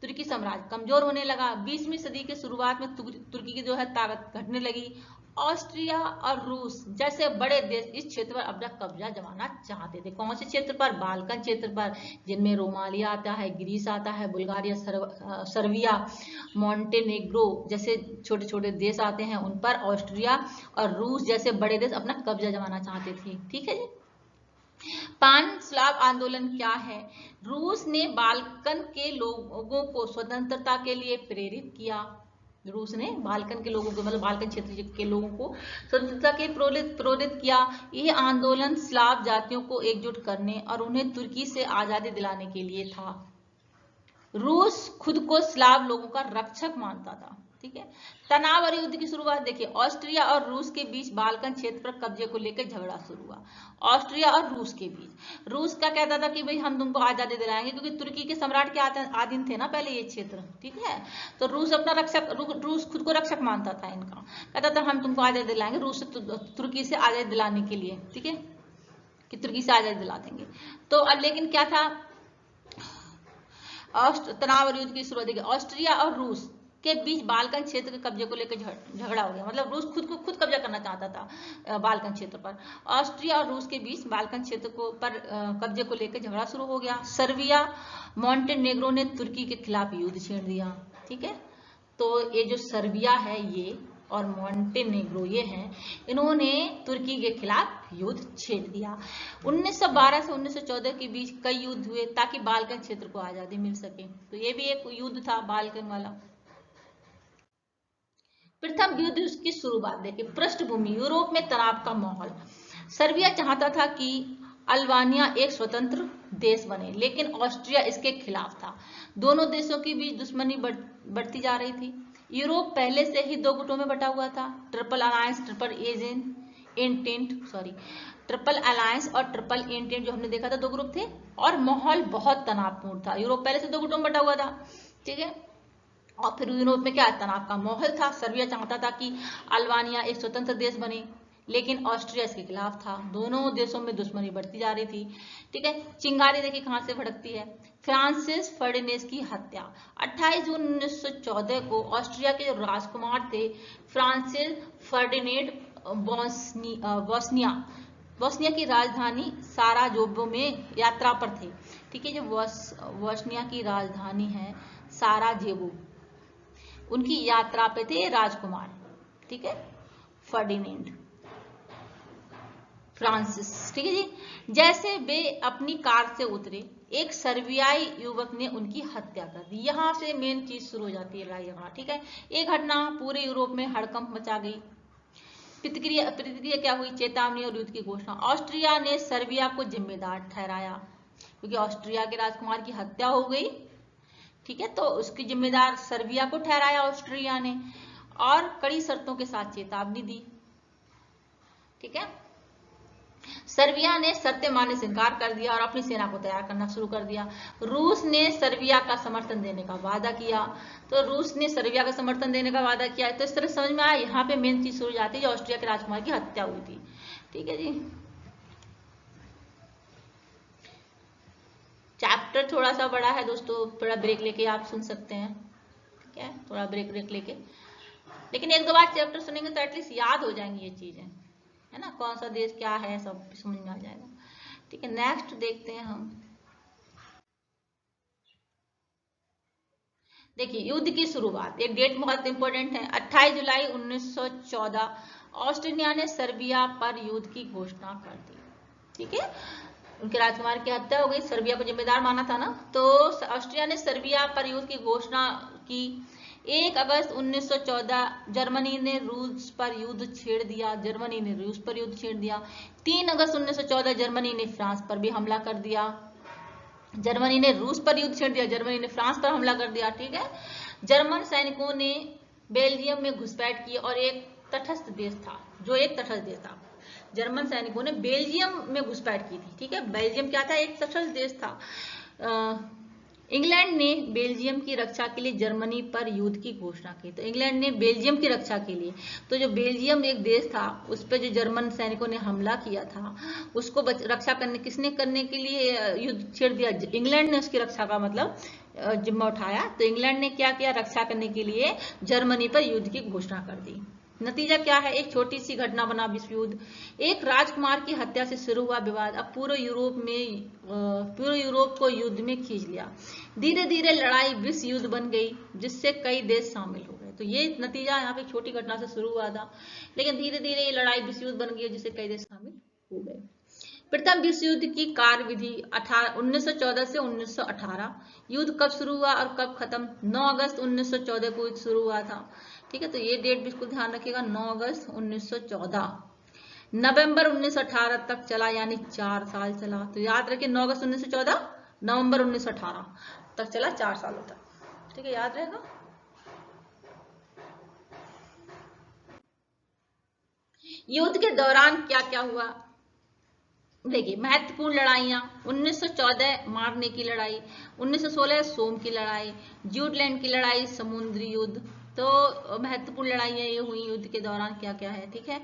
तुर्की साम्राज्य कमजोर होने लगा। 20वीं सदी के शुरुआत में तुर्की की जो है ताकत घटने लगी। ऑस्ट्रिया और रूस जैसे बड़े देश इस क्षेत्र पर अपना कब्जा जमाना चाहते थे। कौन से क्षेत्र पर? बाल्कन क्षेत्र पर, जिनमें रोमालिया आता है, ग्रीस आता है, बुल्गारिया, सर्बिया, मॉन्टेनेग्रो जैसे छोटे छोटे देश आते हैं उन पर ऑस्ट्रिया और रूस जैसे बड़े देश अपना कब्जा जमाना चाहते थे। ठीक है जी। पान स्लाव आंदोलन क्या है? रूस ने बाल्कन के लोगों को स्वतंत्रता के लिए प्रेरित किया। रूस ने बाल्कन के लोगों को मतलब बाल्कन क्षेत्र के लोगों को स्वतंत्रता के प्रेरित किया। यह आंदोलन स्लाव जातियों को एकजुट करने और उन्हें तुर्की से आजादी दिलाने के लिए था। रूस खुद को स्लाव लोगों का रक्षक मानता था। ठीक है, तनाव और युद्ध की शुरुआत देखिए। ऑस्ट्रिया और रूस के बीच बाल्कन क्षेत्र पर कब्जे को लेकर झगड़ा शुरू हुआ। ऑस्ट्रिया और रूस के बीच। रूस क्या कहता था कि भाई हम तुमको आजादी दिलाएंगे, क्योंकि तुर्की के सम्राट के अधीन थे ना पहले ये क्षेत्र। ठीक है, तो रूस अपना रूस खुद को रक्षक मानता था इनका। कहता था हम तुमको आजादी दिलाएंगे रूस से, तुर्की से आजादी दिलाने के लिए। ठीक है, कि तुर्की से आजादी दिला देंगे। तो अब लेकिन क्या था? तनाव और युद्ध की शुरुआत देखिए। ऑस्ट्रिया और रूस के बीच बाल्कन क्षेत्र के कब्जे को लेकर झगड़ा हो गया। मतलब रूस खुद कब्जा करना चाहता था बाल्कन क्षेत्र पर। ऑस्ट्रिया और रूस के बीच बाल्कन क्षेत्र पर कब्जे को लेकर झगड़ा शुरू हो गया। सर्बिया, मॉन्टेनेग्रो ने तुर्की के खिलाफ युद्ध छेड़ दिया। ठीक है, तो ये जो सर्बिया है ये और मॉन्टेनेग्रो ये हैं, इन्होंने तुर्की के खिलाफ युद्ध छेड़ दिया। 1912 से 1914 के बीच कई युद्ध हुए ताकि बाल्कन क्षेत्र को आजादी मिल सके। तो ये भी एक युद्ध था बाल्कन वाला। प्रथम युद्ध की शुरुआत देखिए। पृष्ठभूमि, यूरोप में तनाव का माहौल। सर्बिया चाहता था कि अल्बानिया एक स्वतंत्र देश बने, लेकिन ऑस्ट्रिया इसके खिलाफ था। दोनों देशों के बीच दुश्मनी बढ़ती जा रही थी। यूरोप पहले से ही दो गुटों में बटा हुआ था, ट्रिपल अलायंस, ट्रिपल अलायंस और ट्रिपल एंटेंट जो हमने देखा था, दो ग्रुप थे और माहौल बहुत तनावपूर्ण था। यूरोप पहले से दो गुटों में बटा हुआ था, ठीक है। और फिर यूरोप में क्या तनाव का माहौल था। सर्बिया चाहता था कि अल्बानिया एक स्वतंत्र देश बने, लेकिन ऑस्ट्रिया इसके खिलाफ था। दोनों देशों में दुश्मनी बढ़ती जा रही थी, ठीक है। चिंगारी देखिए कहां से भड़कती है। फ्रांसिस फर्डिनेंड की हत्या। 28 जून 1914 को ऑस्ट्रिया के जो राजकुमार थे फ्रांसिस फर्डिनेंड बोस्निया की राजधानी साराजेवो में यात्रा पर थे, ठीक है। जो बोस्निया की राजधानी है साराजेवो, उनकी यात्रा पे थे राजकुमार, ठीक है, फर्डिनेंड फ्रांसिस, ठीक है जी। जैसे वे अपनी कार से उतरे, एक सर्बियाई युवक ने उनकी हत्या कर दी। यहां से मेन चीज शुरू हो जाती है यहाँ, ठीक है। एक घटना पूरे यूरोप में हड़कंप मचा गई। प्रतिक्रिया क्या हुई? चेतावनी और युद्ध की घोषणा। ऑस्ट्रिया ने सर्बिया को जिम्मेदार ठहराया, क्योंकि ऑस्ट्रिया के राजकुमार की हत्या हो गई, ठीक है, तो उसकी जिम्मेदार सर्बिया को ठहराया ऑस्ट्रिया ने, और कड़ी शर्तों के साथ चेतावनी दी, ठीक है। सर्बिया ने शर्तें मानने से इनकार कर दिया और अपनी सेना को तैयार करना शुरू कर दिया। रूस ने सर्बिया का समर्थन देने का वादा किया, तो रूस ने सर्बिया का समर्थन देने का वादा किया। तो इस तरह समझ में आया, यहाँ पे मेन चीज शुरू हो जाती है, ऑस्ट्रिया के राजकुमार की हत्या हुई थी, ठीक है जी। चैप्टर थोड़ा सा बड़ा है दोस्तों, थोड़ा ब्रेक लेके आप सुन सकते हैं, ठीक है, थोड़ा ब्रेक लेके, लेकिन एक दो बार चैप्टर सुनेंगे तो एटलीस्ट याद हो जाएंगी ये चीजें, है ना, कौन सा देश क्या है सब समझ में आ जाएगा, ठीक है। नेक्स्ट देखते हैं हम। देखिए युद्ध की शुरुआत, एक डेट बहुत इंपॉर्टेंट है। 28 जुलाई 1914 ऑस्ट्रिया ने सर्बिया पर युद्ध की घोषणा कर दी, ठीक है। उनके राजकुमार की हत्या हो गई, सर्बिया को जिम्मेदार माना था ना, तो ऑस्ट्रिया ने सर्बिया पर युद्ध की घोषणा की। 1 अगस्त 1914 जर्मनी ने रूस पर युद्ध छेड़ दिया। 3 अगस्त 1914 जर्मनी ने फ्रांस पर भी हमला कर दिया। जर्मनी ने रूस पर युद्ध छेड़ दिया, जर्मनी ने फ्रांस पर हमला कर दिया, ठीक है। जर्मन सैनिकों ने बेल्जियम में घुसपैठ की और एक तटस्थ देश था, जर्मन सैनिकों ने बेल्जियम में घुसपैठ की थी, ठीक है। बेल्जियम क्या था? एक तटस्थ देश था। इंग्लैंड ने बेल्जियम की रक्षा के लिए जर्मनी पर युद्ध की घोषणा की। तो इंग्लैंड ने बेल्जियम की रक्षा के लिए, तो जो बेल्जियम एक देश था उस पर जो जर्मन सैनिकों ने हमला किया था, उसको रक्षा करने, किसने करने के लिए युद्ध छेड़ दिया? इंग्लैंड ने उसकी रक्षा का मतलब जिम्मा उठाया। तो इंग्लैंड ने क्या किया? रक्षा करने के लिए जर्मनी पर युद्ध की घोषणा कर दी। नतीजा क्या है? एक छोटी सी घटना बना विश्व युद्ध। एक राजकुमार की हत्या से शुरू हुआ विवाद अब पूरे यूरोप को युद्ध में खींच लिया। धीरे धीरे लड़ाई विश्व युद्ध बन गई, जिससे कई देश शामिल हो गए। तो ये नतीजा यहाँ पे छोटी घटना से शुरू हुआ था, लेकिन धीरे धीरे ये लड़ाई विश्व युद्ध बन गई, जिससे कई देश शामिल हो गए। प्रथम विश्व युद्ध की कार्यविधि 1914 से 1918। युद्ध कब शुरू हुआ और कब खत्म? 9 अगस्त 1914 को युद्ध शुरू हुआ था, ठीक है। तो ये डेट बिल्कुल ध्यान रखिएगा, 9 अगस्त 1914, नवंबर 1918 तक चला, यानी 4 साल चला। तो याद रखिए 9 अगस्त 1914, नवंबर 1918 तक चला, 4 सालों तक, ठीक है, याद रहेगा। युद्ध के दौरान क्या क्या हुआ? देखिए महत्वपूर्ण लड़ाइयां, 1914 मारने की लड़ाई, 1916 सोम की लड़ाई, ज्यूटलैंड की लड़ाई, समुद्री युद्ध। तो महत्वपूर्ण लड़ाइयां ये हुई युद्ध के दौरान, क्या क्या है, ठीक है।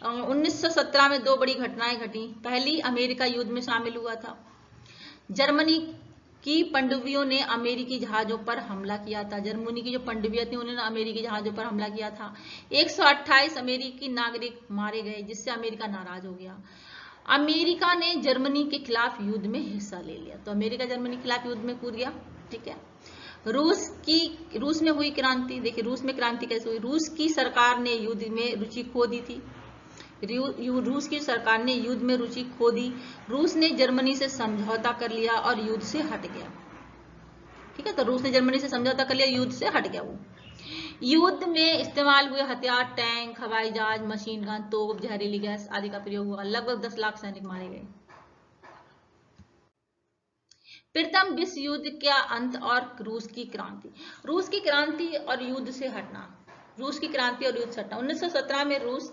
1917 में 2 बड़ी घटनाएं घटी। पहली, अमेरिका युद्ध में शामिल हुआ था। जर्मनी की पनडुब्बियों ने अमेरिकी जहाजों पर हमला किया था। जर्मनी की जो पनडुब्बियां थी उन्होंने अमेरिकी जहाजों पर हमला किया था। 128 अमेरिकी नागरिक मारे गए, जिससे अमेरिका नाराज हो गया। अमेरिका ने जर्मनी के खिलाफ युद्ध में हिस्सा ले लिया। तो अमेरिका जर्मनी के खिलाफ युद्ध में कूद गया, ठीक है। रूस में हुई क्रांति। देखिए रूस में क्रांति कैसे हुई। रूस की सरकार ने युद्ध में रुचि खो दी थी। रूस की सरकार ने युद्ध में रुचि खो दी। रूस ने जर्मनी से समझौता कर लिया और युद्ध से हट गया। ठीक है, तो रूस ने जर्मनी से समझौता कर लिया, युद्ध से हट गया वो। युद्ध में इस्तेमाल हुए हथियार, टैंक, हवाई जहाज, मशीन गन, तोप, जहरीली गैस आदि का प्रयोग हुआ। लगभग 10 लाख सैनिक मारे गए। प्रथम विश्व युद्ध का अंत और रूस की क्रांति। रूस की क्रांति और युद्ध से हटना। रूस की क्रांति और युद्ध से हटना। 1917 में रूस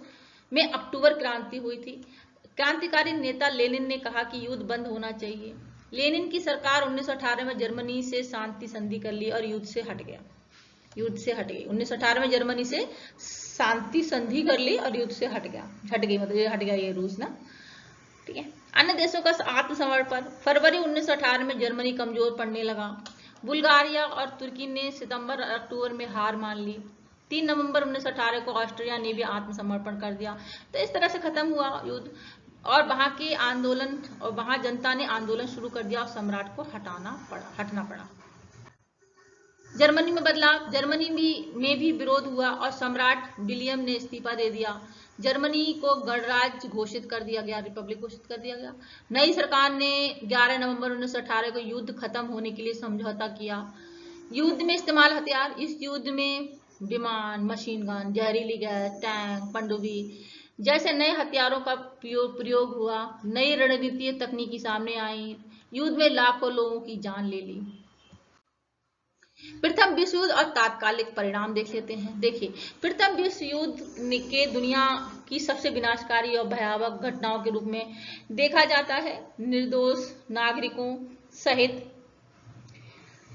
में अक्टूबर क्रांति हुई थी। क्रांतिकारी नेता लेनिन ने कहा कि युद्ध बंद होना चाहिए। लेनिन की सरकार 1918 में जर्मनी से शांति संधि कर ली और युद्ध से हट गया। युद्ध से हट गई। 1918 में जर्मनी से शांति संधि कर ली और युद्ध से हट गई मतलब ये हट गया ये रूस ना। ठीक है। अन्य देशों का आत्मसमर्पण। फरवरी 1918 में जर्मनी कमजोर पड़ने लगा। बुल्गारिया और तुर्की ने सितंबर और अक्टूबर में हार मान ली। 3 नवंबर 1918 को ऑस्ट्रिया ने भी आत्मसमर्पण कर दिया। तो इस तरह से खत्म हुआ युद्ध और वहां के आंदोलन और वहां जनता ने आंदोलन शुरू कर दिया और सम्राट को हटना पड़ा। जर्मनी में बदलाव। जर्मनी में भी विरोध हुआ और सम्राट विलियम ने इस्तीफा दे दिया। जर्मनी को गणराज्य घोषित कर दिया गया, रिपब्लिक घोषित कर दिया गया। नई सरकार ने 11 नवंबर 1918 को युद्ध खत्म होने के लिए समझौता किया। युद्ध में इस्तेमाल हथियार। इस युद्ध में विमान, मशीन गन, जहरीली गैस, टैंक, पनडुब्बी जैसे नए हथियारों का प्रयोग हुआ। नई रणनीतिय तकनीकी सामने आई। युद्ध में लाखों लोगों की जान ले ली। प्रथम विश्व युद्ध और तात्कालिक परिणाम देख लेते हैं। देखिए प्रथम विश्व युद्ध के दुनिया की सबसे विनाशकारी और भयावह घटनाओं के रूप में देखा जाता है। निर्दोष नागरिकों सहित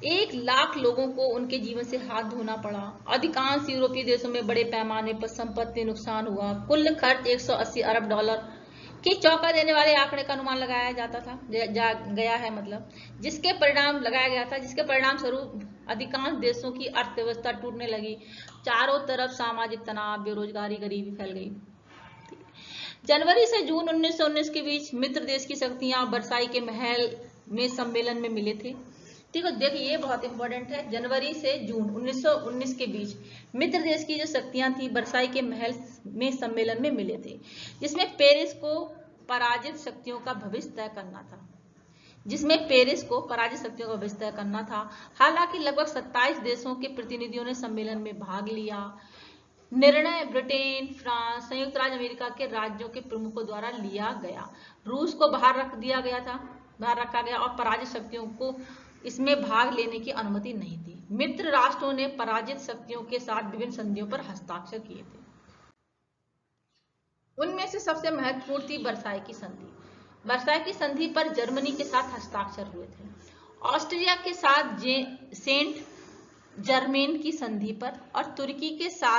1 लाख लोगों को उनके जीवन से हाथ धोना पड़ा। अधिकांश यूरोपीय देशों में बड़े पैमाने पर संपत्ति नुकसान हुआ। कुल खर्च $180 अरब के चौंका देने वाले आंकड़े का अनुमान लगाया जाता था गया है मतलब जिसके परिणाम स्वरूप अधिकांश देशों की अर्थव्यवस्था टूटने लगी। चारों तरफ सामाजिक तनाव, बेरोजगारी, गरीबी फैल गई। जनवरी से जून 1919 के बीच मित्र देश की शक्तियां वर्साई के महल में सम्मेलन में मिले थे। ठीक है, देखिए ये बहुत इंपॉर्टेंट है। जनवरी से जून 1919 के बीच मित्र देश की जो शक्तियां थी वर्साई के महल में सम्मेलन में मिले थे, जिसमें पेरिस को पराजित शक्तियों का भविष्य तय करना था। हालांकि लगभग 27 देशों के प्रतिनिधियों ने सम्मेलन में भाग लिया। निर्णय ब्रिटेन, फ्रांस, संयुक्त राज्य अमेरिका के राज्यों के प्रमुखों द्वारा लिया गया। रूस को बाहर रखा गया और पराजित शक्तियों को इसमें भाग लेने की अनुमति नहीं थी। मित्र राष्ट्रों ने पराजित शक्तियों के साथ विभिन्न संधियों पर हस्ताक्षर किए थे। उनमें से सबसे महत्वपूर्ण थी वर्साई की संधि। वर्साई की संधि पर जर्मनी के साथ हस्ताक्षर हुए थे। ऑस्ट्रिया के साथ सेंट जर्मेन की संधि पर और तुर्की के साथ